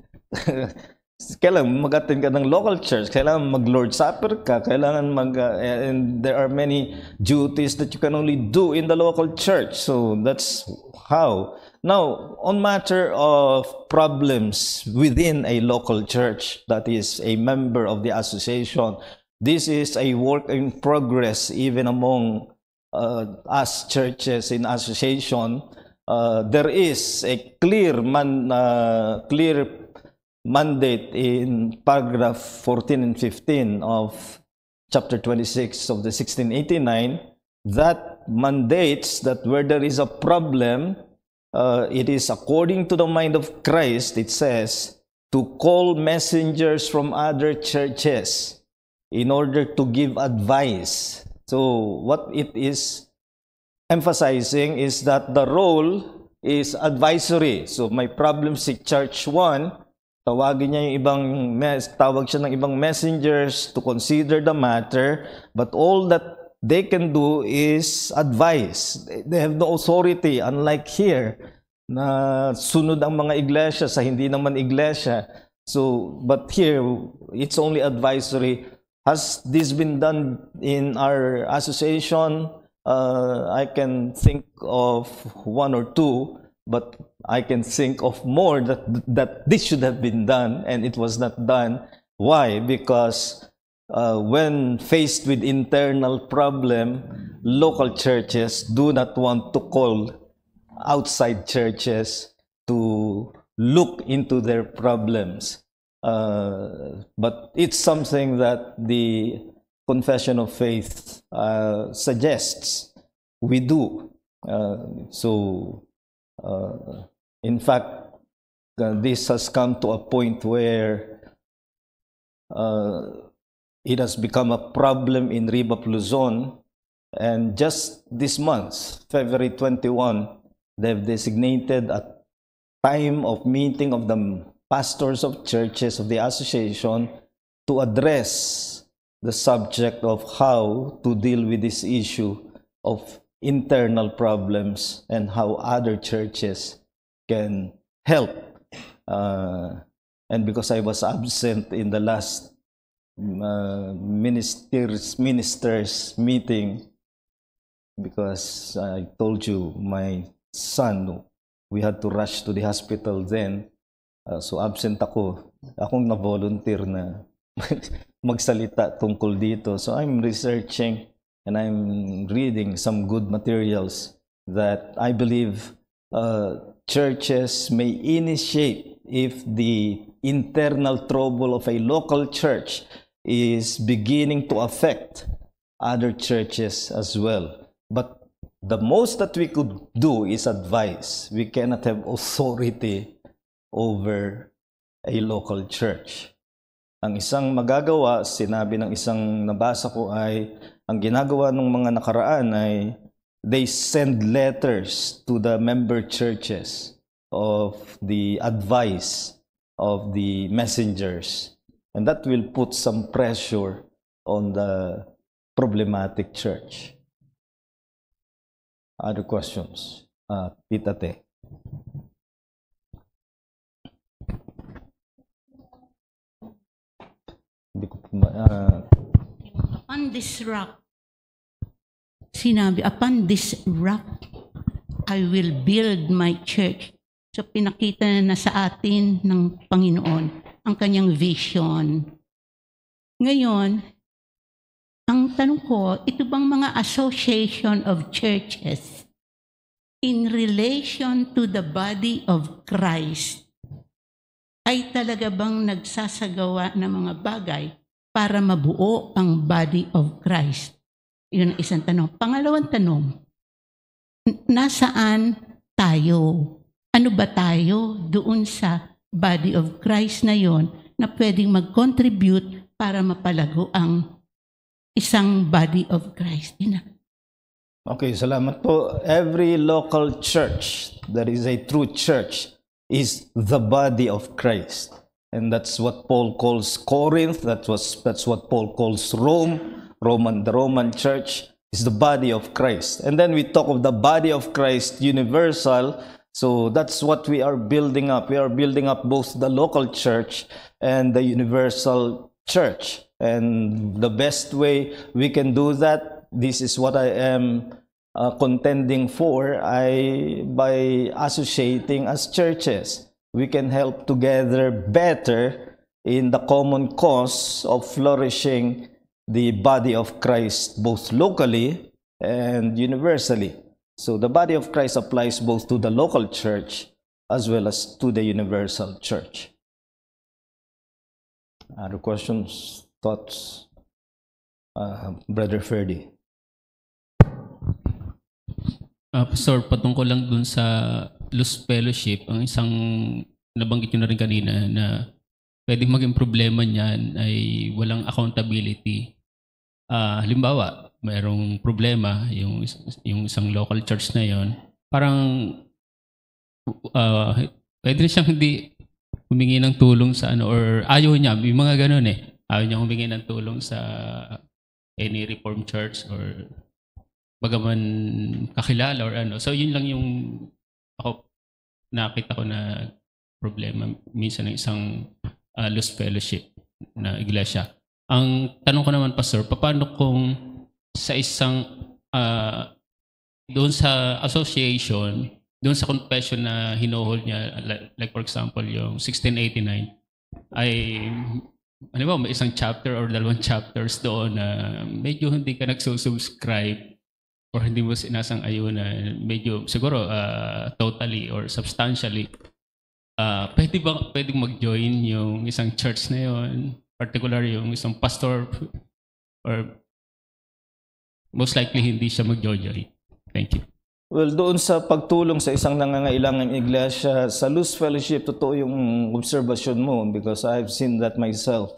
Kailangan mag-attend ka ng local church, kailangan mag-Lord Supper ka, kailangan and there are many duties that you can only do in the local church. So that's how. Now, on matter of problems within a local church that is a member of the association, this is a work in progress even among us churches in association. There is a clear mandate in paragraph 14 and 15 of chapter 26 of the 1689 that mandates that where there is a problem, it is according to the mind of Christ, it says, to call messengers from other churches in order to give advice. So what it is emphasizing is that the role is advisory. So may problem si Church 1, tawagin niya yung tawag siya ng ibang messengers to consider the matter, but all that they can do is advise. They have no authority, unlike here, na sunod ang mga iglesia sa hindi naman iglesia. So, but here, it's only advisory. Has this been done in our association? I can think of one or two, but I can think of more that this should have been done, and it was not done. Why? Because when faced with internal problem, local churches do not want to call outside churches to look into their problems. But it's something that the Confession of Faith suggests we do. In fact, this has come to a point where it has become a problem in Ribap, Luzon, and just this month, February 21, they've designated a time of meeting of the pastors of churches of the association to address the subject of how to deal with this issue of internal problems and how other churches can help. And because I was absent in the last ministers meeting, because I told you my son, we had to rush to the hospital then, so absent ako. Akong na-volunteer na magsalita tungkol dito. So I'm researching and I'm reading some good materials that I believe churches may initiate if the internal trouble of a local church is beginning to affect other churches as well. But the most that we could do is advise. We cannot have authority over a local church. Ang isang magagawa, sinabi ng isang nabasa ko ay, ang ginagawa ng mga nakaraan ay they send letters to the member churches of the advice of the messengers. And that will put some pressure on the problematic church. Other questions? Tita Te. Upon this rock, sinabi, upon this rock, I will build my church. So pinakita na sa atin ng Panginoon ang kanyang vision. Ngayon, ang tanong ko, ito bang mga association of churches in relation to the body of Christ ay talaga bang nagsasagawa ng mga bagay para mabuo ang body of Christ? Yun ang isang tanong. Pangalawang tanong, nasaan tayo? Ano ba tayo doon sa body of Christ na yon na pwedeng mag-contribute para mapalago ang isang body of Christ? Okay, salamat po. Every local church that is a true church is the body of Christ. And that's what Paul calls Corinth. That's what Paul calls Rome. The Roman church is the body of Christ. And then we talk of the body of Christ universal. So that's what we are building up. We are building up both the local church and the universal church. And the best way we can do that, this is what I am contending for, by associating as churches. We can help together better in the common cause of flourishing the body of Christ, both locally and universally. So the body of Christ applies both to the local church as well as to the universal church. Other questions, thoughts? Brother Ferdy. Pastor, patungkol lang dun sa loose fellowship, ang isang nabanggit nyo na rin kanina na pwedeng maging problema niyan ay walang accountability. Halimbawa, mayroong problema yung isang local church na yon, parang pwede rin siyang hindi humingi ng tulong sa ano, or ayaw niya, may mga ganun eh. Ayaw niya humingi ng tulong sa any reformed church or bagaman kakilala or ano. So yun lang yung ako nakita ko na problema minsan ng isang loose fellowship na iglesia. Ang tanong ko naman, Pastor, paano kung sa isang doon sa association, doon sa confession na hinuhold niya, like for example yung 1689, ay ano ba, may isang chapter or dalawang chapters doon na medyo hindi ka nagsusubscribe or hindi mo sinasang-ayunan, medyo siguro totally or substantially, pwedeng mag-join yung isang church na yun, particular yung isang pastor, or most likely hindi siya mag-join? Thank you. Well, doon sa pagtulong sa isang nangangailangang iglesia, sa loose fellowship, totoo yung observation mo because I've seen that myself.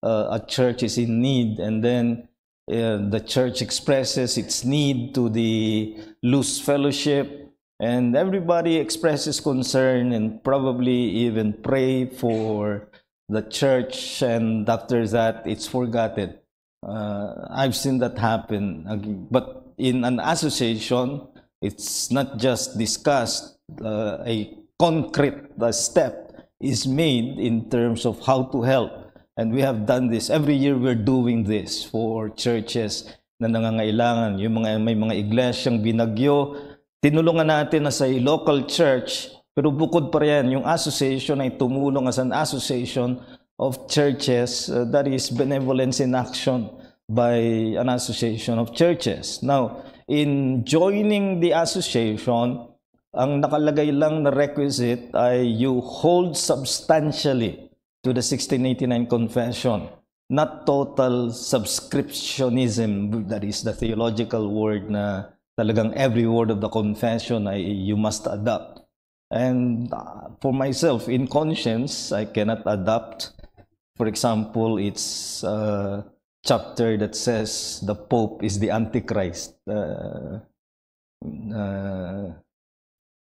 A church is in need and then the church expresses its need to the loose fellowship and everybody expresses concern and probably even pray for the church, and after that it's forgotten. I've seen that happen. But in an association, it's not just discussed, a concrete step is made in terms of how to help. And we have done this. Every year we're doing this for churches na nangangailangan. Yung may mga iglesyang binagyo, tinulungan natin na sa local church, pero bukod pa rin, yung association ay tumulong as an association of churches, that is benevolence in action by an association of churches. Now, in joining the association, ang nakalagay lang na requisite ay you hold substantially to the 1689 confession, not total subscriptionism, that is the theological word na talagang every word of the confession ay you must adopt. And for myself, in conscience, I cannot adopt, for example, it's chapter that says the Pope is the Antichrist.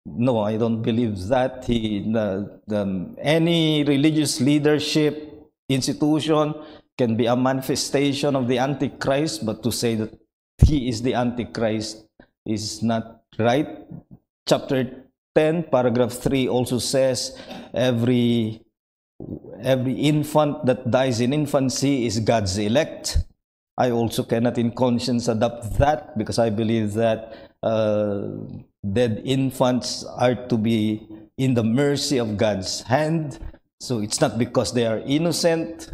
No, I don't believe that. Any religious leadership institution can be a manifestation of the Antichrist, but to say that he is the Antichrist is not right. Chapter 10, paragraph 3 also says every infant that dies in infancy is God's elect. I also cannot in conscience adopt that because I believe that dead infants are to be in the mercy of God's hand. So it's not because they are innocent,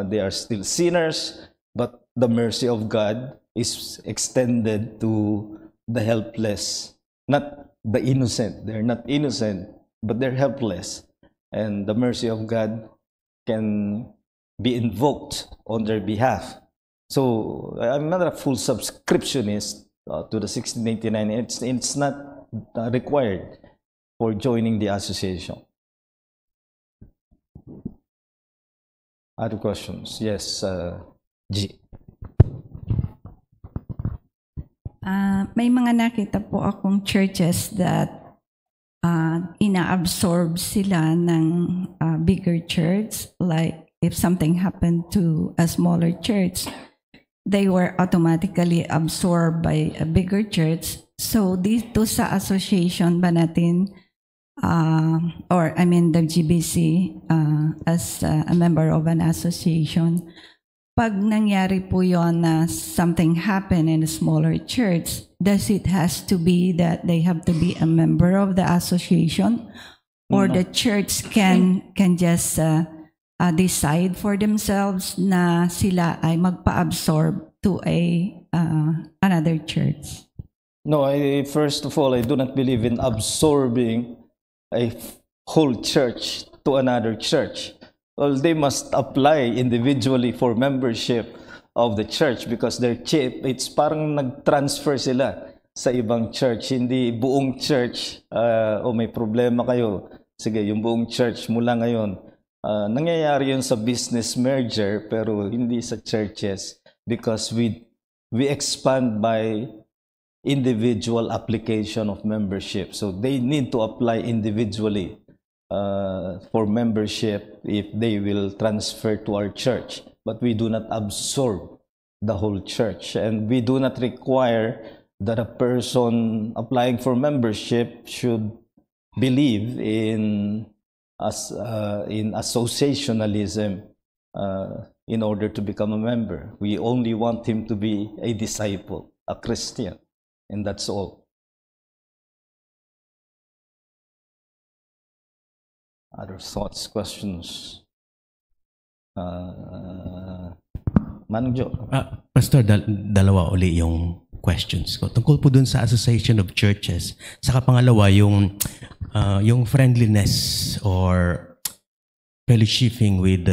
they are still sinners, but the mercy of God is extended to the helpless, not the innocent. They're not innocent, but they're helpless. And the mercy of God can be invoked on their behalf. So I'm not a full subscriptionist to the 1689. It's not required for joining the association. Other questions? Yes, G. May mga nakita po akong churches that ina-absorb sila ng bigger church. Like if something happened to a smaller church, they were automatically absorbed by a bigger church. So dito sa association ba natin, or I mean the GBC as a member of an association, pag nangyari po yon na something happen in a smaller church, does it has to be that they have to be a member of the association, or the church can just decide for themselves na sila ay magpa-absorb to another church? No, first of all, I do not believe in absorbing a whole church to another church. Well, they must apply individually for membership of the church because they're cheap. It's parang nag-transfer sila. sa ibang church. Hindi buong church, may problema kayo. Sige, yung buong church mula ngayon. Nangyayari yun sa business merger, pero hindi sa churches because we expand by individual application of membership. So they need to apply individually for membership if they will transfer to our church. But we do not absorb the whole church. And we do not require that a person applying for membership should believe in associationalism in order to become a member. We only want him to be a disciple, a Christian, and that's all. Other thoughts, questions? Manong Joe. Pastor, dalawa uli yung questions ko. Tungkol po dun sa Association of Churches. Saka pangalawa, yung friendliness or fellowshipping with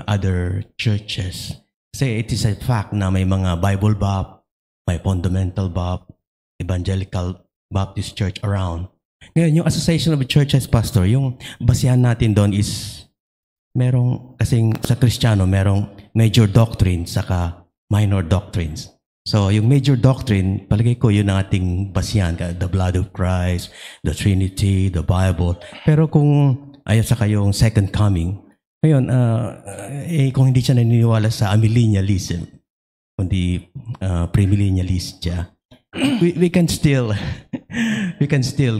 other churches. Kasi it is a fact na may mga Bible Bap, may Fundamental Bap, Evangelical Baptist Church around. Ngayon, yung Association of Churches, Pastor, yung basihan natin doon is kasing sa Kristiyano, merong major doctrine saka minor doctrines. So, yung major doctrine, palagay ko yun ang ating basihan, the blood of Christ, the Trinity, the Bible. Pero kung saka yung second coming, ngayon, kung hindi siya naniniwala sa amillennialism, kundi premillennialist siya, we can still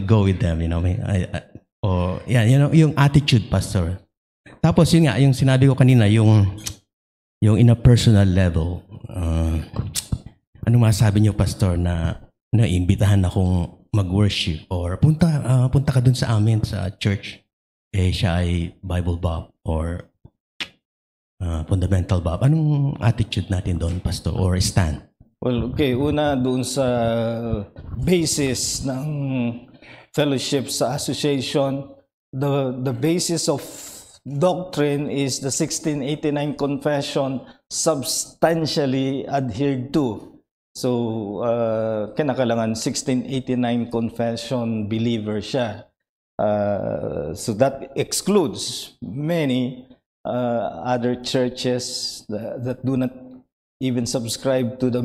go with them, you know. Yung attitude, Pastor. Tapos yun nga, yung sinabi ko kanina, yung in a personal level, anong masabi niyo, Pastor, na imbitahan akong mag-worship or punta ka dun sa amin sa church, siya ay Bible Bob or Fundamental Bob. Anong attitude natin doon, Pastor, or stand? Well, okay. Una, doon sa basis ng fellowship sa association, the basis of doctrine is the 1689 Confession substantially adhered to. So, kinakailangan 1689 Confession believer siya. So that excludes many other churches that do not even subscribe to the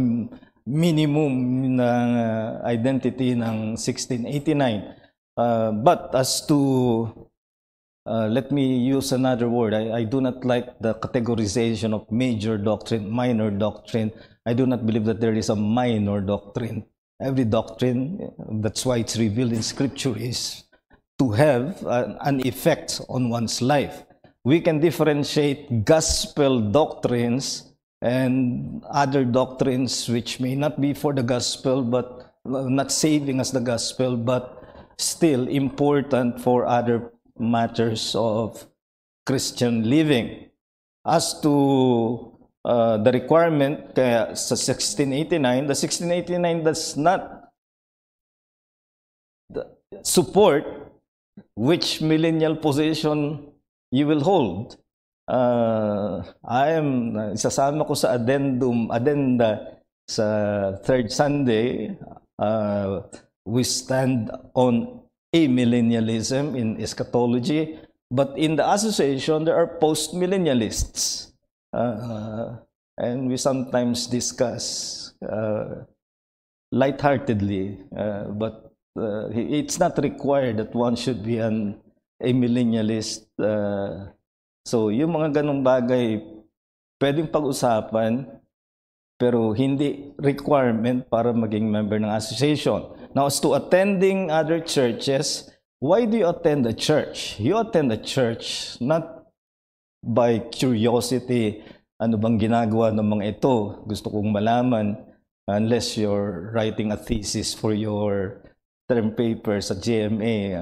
minimum ng identity ng 1689. But as to let me use another word. I do not like the categorization of major doctrine, minor doctrine. I do not believe that there is a minor doctrine. Every doctrine, that's why it's revealed in Scripture, is to have an effect on one's life. We can differentiate gospel doctrines and other doctrines which may not be for the gospel, but not saving as the gospel, but still important for other matters of Christian living. As to the requirement kaya sa 1689, the 1689 does not support which millennial position you will hold. Isasama ko sa addenda sa third Sunday. We stand on amillennialism in eschatology, but in the association there are post-millennialists, and we sometimes discuss lightheartedly, but it's not required that one should be a millennialist. So yung mga ganong bagay pwedeng pag-usapan, pero hindi requirement para maging member ng association. Now, as to attending other churches, why do you attend a church? You attend a church not by curiosity, ano bang ginagawa ng mga ito, gusto kong malaman, unless you're writing a thesis for your term paper sa GMA,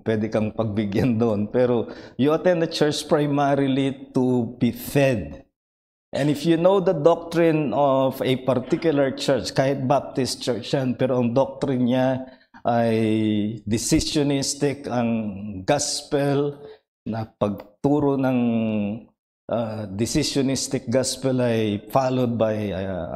pwede kang pagbigyan doon. Pero you attend the church primarily to be fed. And if you know the doctrine of a particular church, kahit Baptist church yan, pero ang doctrine niya ay decisionistic, ang gospel na pagturo ng decisionistic gospel ay followed by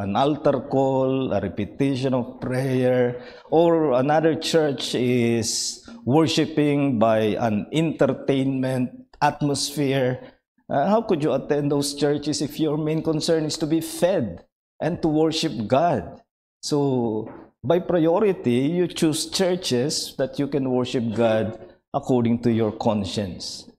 an altar call, a repetition of prayer, or another church is worshiping by an entertainment atmosphere. How could you attend those churches if your main concern is to be fed and to worship God? So, by priority, you choose churches that you can worship God according to your conscience.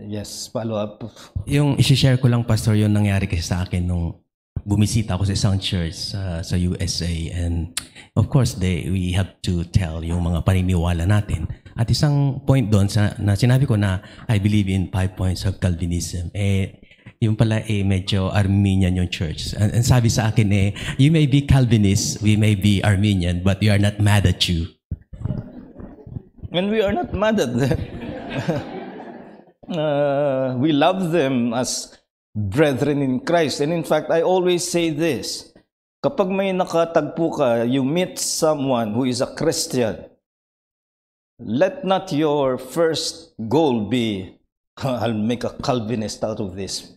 Yes, follow up. Yung isi-share ko lang, Pastor, yung nangyari kasi sa akin nung bumisita ako sa isang church sa USA. And of course, we have to tell yung mga paniniwala natin. At isang point doon na sinabi ko na I believe in 5 points of Calvinism. Yung pala medyo Arminian yung church. And sabi sa akin you may be Calvinist, we may be Arminian, but we are not mad at you. And we are not mad at them. We love them as brethren in Christ. And in fact, I always say this. Kapag may nakatagpo ka, you meet someone who is a Christian, let not your first goal be, I'll make a Calvinist out of this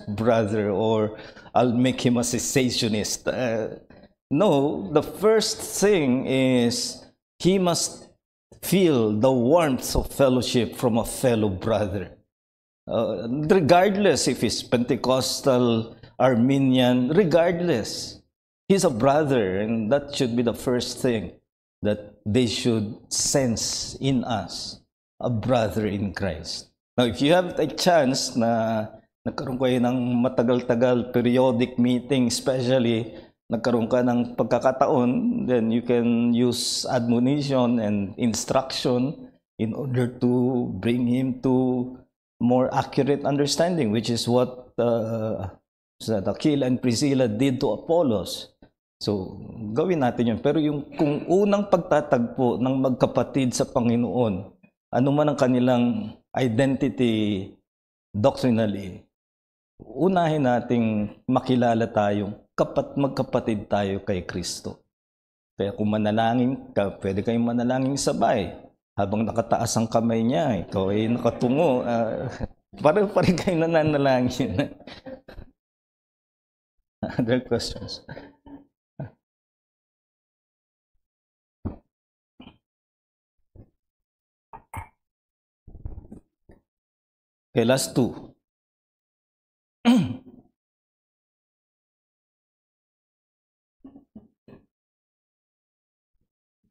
brother, or I'll make him a cessationist. No, the first thing is he must feel the warmth of fellowship from a fellow brother. Regardless if he's Pentecostal, Arminian, regardless, he's a brother, and that should be the first thing that they should sense in us, a brother in Christ. Now, if you have a chance na nagkaroon kayo ng matagal-tagal periodic meeting, especially nagkaroon ka ng pagkakataon, then you can use admonition and instruction in order to bring him to more accurate understanding, which is what Aquila and Priscilla did to Apollos. So, gawin natin yun. Pero kung unang pagtatagpo ng magkapatid sa Panginoon, ano man ang kanilang identity doctrinally, unahin nating makilala tayong magkapatid tayo kay Kristo. Kaya kung manalangin ka, pwede kayong manalangin sabay. Habang nakataas ang kamay niya, ikaw ay nakatungo, pareho-pareho kayong nananalangin. Other questions? Okay, last two.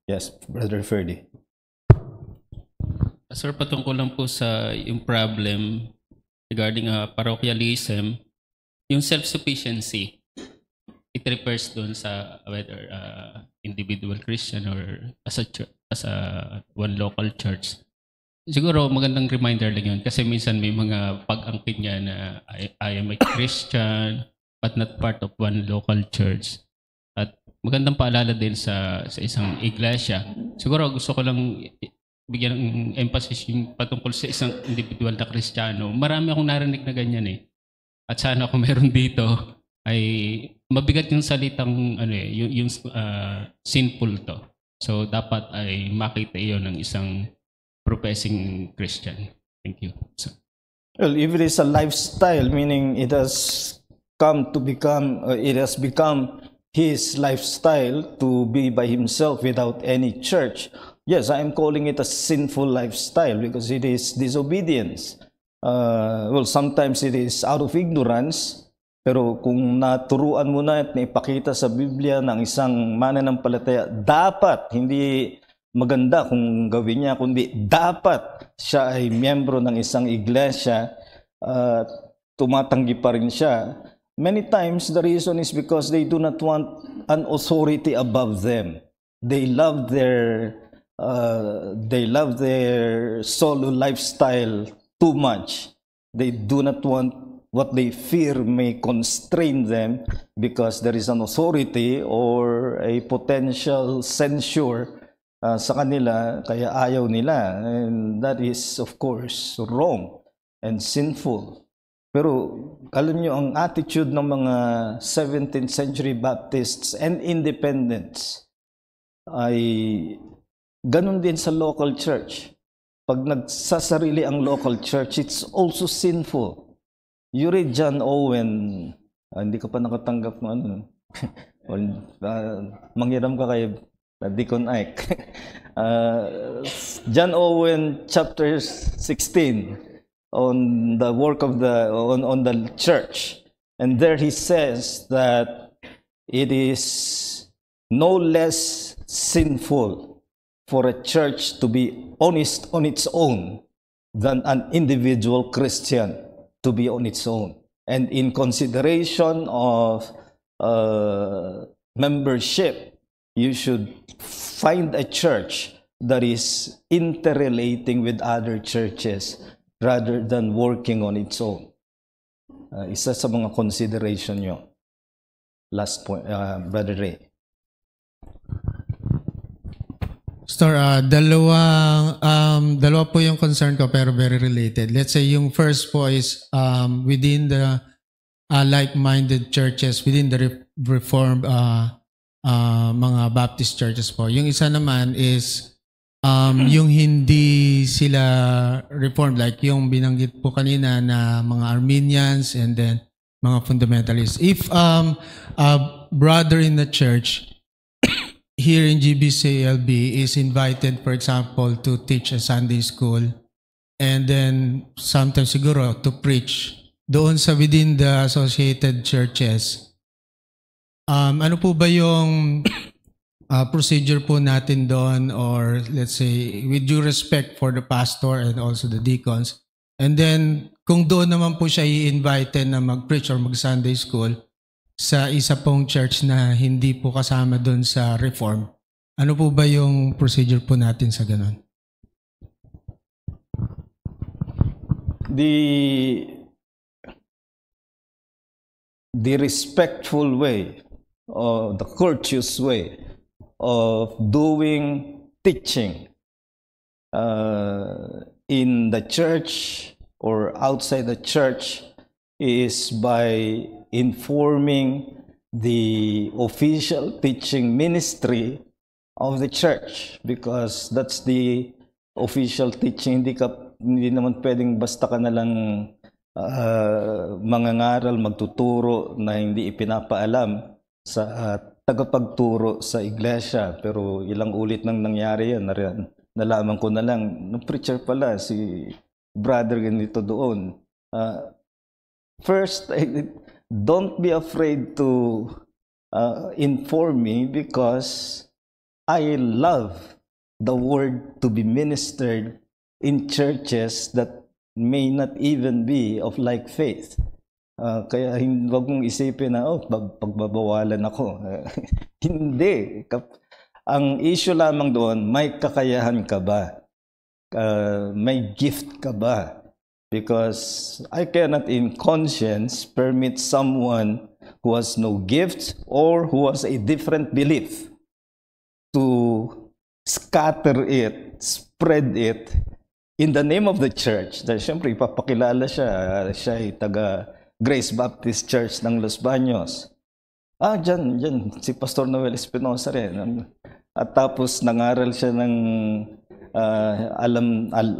Yes, Brother Ferdy. Sir, patungkol lang po sa yung problem regarding parochialism, yung self-sufficiency, it refers doon sa whether individual Christian or as a one local church. Siguro magandang reminder lang yun kasi minsan may mga pag-angkin niya na I am a Christian but not part of one local church. At magandang paalala din sa isang iglesia. Siguro gusto ko lang bigyan ng emphasis yung patungkol sa isang individual na Kristiyano. Marami akong narinig na ganyan At sana kung meron dito ay mabigat yung salitang yung sinful to. So dapat ay makita iyon ng isang professing Christian. Thank you. So, well, if it is a lifestyle, meaning it has become his lifestyle to be by himself without any church, yes, I am calling it a sinful lifestyle because it is disobedience. Well, sometimes it is out of ignorance, pero kung naturuan mo na at naipakita sa Biblia ng isang mananampalataya, dapat, hindi maganda kung gawin niya, kundi dapat siya ay miyembro ng isang iglesia, tumatanggi pa rin siya. Many times, the reason is because they do not want an authority above them. They love their solo lifestyle too much. They do not want what they fear may constrain them because there is an authority or a potential censure sa kanila, kaya ayaw nila. And that is, of course, wrong and sinful. Pero alam nyo, ang attitude ng mga 17th century Baptists and Independents ay ganun din sa local church. pag nagsasarili ang local church, it's also sinful. You read John Owen, hindi ka pa nakatanggap ng ano, manghiram ka kay Deacon Ike. John Owen chapter 16 on the work of on the church, and there he says that it is no less sinful for a church to be honest on its own than an individual Christian to be on its own. And in consideration of membership, you should find a church that is interrelating with other churches rather than working on its own. Isa sa mga consideration nyo. Last point, Brother Ray. Pastor, dalawa po yung concern ko pero very related. Let's say yung first po is within the like-minded churches, within the Reformed mga Baptist churches po. Yung isa naman is yung hindi sila Reformed, like yung binanggit po kanina na mga Armenians and then mga fundamentalists. If a brother in the church here in GBCLB is invited, for example, to teach a Sunday school and then sometimes siguro to preach doon sa within the associated churches, ano po ba yung procedure po natin doon, or let's say with due respect for the pastor and also the deacons, and then kung doon naman po siya i-invite na mag-preach or mag-Sunday school sa isa pong church na hindi po kasama doon sa Reform, ano po ba yung procedure po natin sa ganun? The respectful way, or the courteous way of doing teaching in the church or outside the church is by informing the official teaching ministry of the church, because that's the official teaching. Hindi naman pwedeng basta ka na lang mangangaral, magtuturo na hindi ipinapaalam sa tagapagturo sa iglesia. Pero ilang ulit nang nangyari yan, nalaman ko na lang, no preacher pala si brother ganito doon. First, don't be afraid to inform me, because I love the word to be ministered in churches that may not even be of like faith. Kaya huwag mong isipin na, pagbabawalan ako. Hindi. Ang issue lamang doon, may kakayahan ka ba? May gift ka ba? Because I cannot in conscience permit someone who has no gift or who has a different belief to scatter it, spread it in the name of the church. Dahil siyempre ipapakilala siya ay taga Grace Baptist Church ng Los Baños. Dyan, si Pastor Noel Espinosa rin. At tapos nangaral siya ng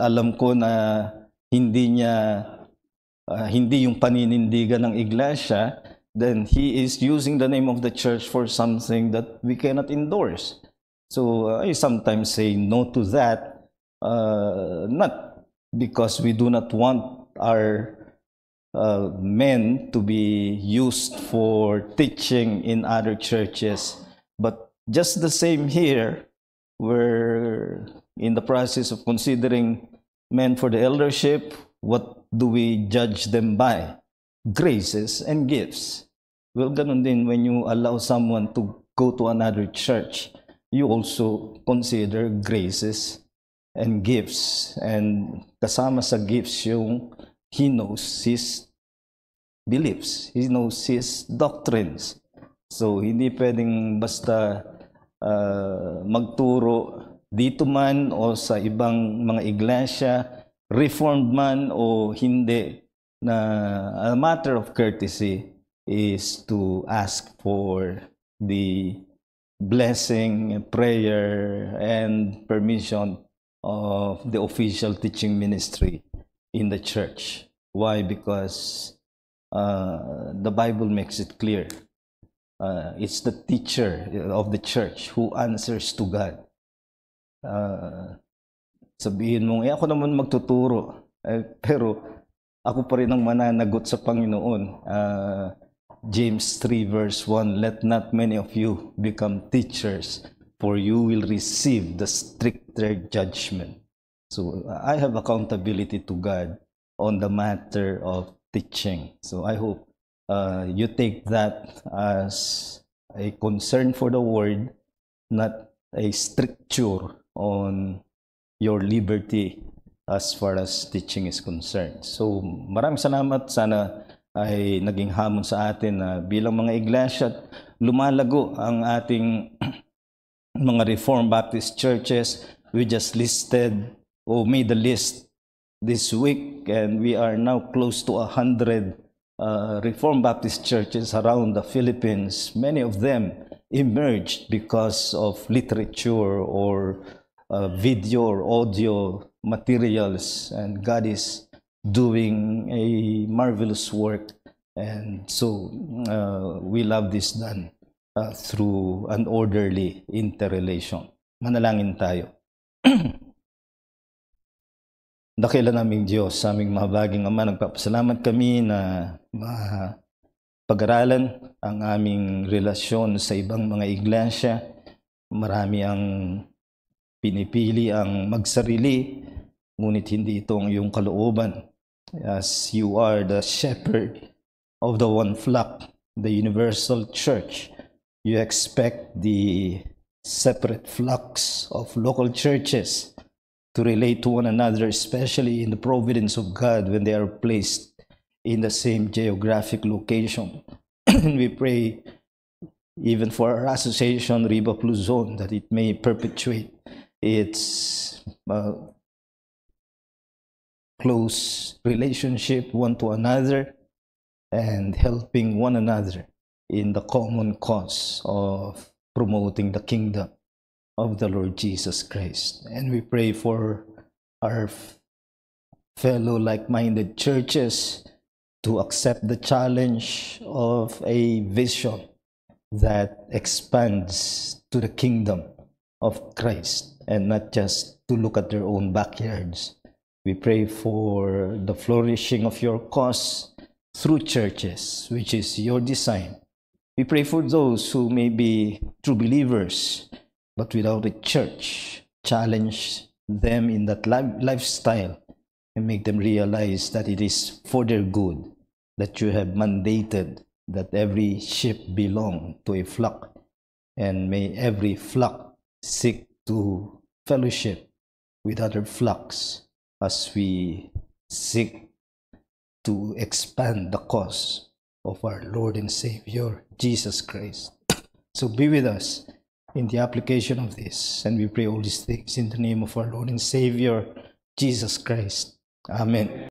alam ko na hindi yung paninindigan ng iglesia, then he is using the name of the church for something that we cannot endorse. So I sometimes say no to that, not because we do not want our men to be used for teaching in other churches, but just the same here, we're in the process of considering men for the eldership. What do we judge them by? Graces and gifts. Well, ganun din when you allow someone to go to another church, you also consider graces and gifts. And kasama sa gifts yung he knows his beliefs, he knows his doctrines. So hindi pwedeng basta magturo dito man o sa ibang mga iglesia, Reformed man o hindi, na a matter of courtesy is to ask for the blessing, prayer, and permission of the official teaching ministry in the church. Why? Because the Bible makes it clear. It's the teacher of the church who answers to God. Sabihin mo, ako naman magtuturo. Pero ako pa rin ang mananagot sa Panginoon. James 3 verse 1, let not many of you become teachers, for you will receive the stricter judgment. So I have accountability to God on the matter of teaching. So I hope you take that as a concern for the word, not a stricture on your liberty as far as teaching is concerned. So maraming salamat. Sana ay naging hamon sa atin na bilang mga iglesia lumalago ang ating mga Reformed Baptist churches. We just listed or made the list this week, and we are now close to 100 Reformed Baptist churches around the Philippines. Many of them emerged because of literature or video or audio materials, and God is doing a marvelous work, and so we love this done through an orderly interrelation. Manalangin tayo. Dakila naming Diyos, sa aming mahabaging Ama, nagpapasalamat kami na pag-aralan ang aming relasyon sa ibang mga iglesia. Marami ang pinipili ang magsarili, ngunit hindi ito ang iyong kalooban. As you are the shepherd of the one flock, the universal church, you expect the separate flocks of local churches to relate to one another, especially in the providence of God when they are placed in the same geographic location. And we pray even for our association, Riba Luzon, that it may perpetuate its close relationship one to another and helping one another in the common cause of promoting the kingdom of the Lord Jesus Christ. And we pray for our fellow like-minded churches to accept the challenge of a vision that expands to the kingdom of Christ and not just to look at their own backyards. We pray for the flourishing of your cause through churches, which is your design. We pray for those who may be true believers but without a church. Challenge them in that lifestyle and make them realize that it is for their good that you have mandated that every sheep belong to a flock, and may every flock seek to fellowship with other flocks as we seek to expand the cause of our Lord and Savior, Jesus Christ. So be with us in the application of this, and we pray all these things in the name of our Lord and Savior, Jesus Christ. Amen.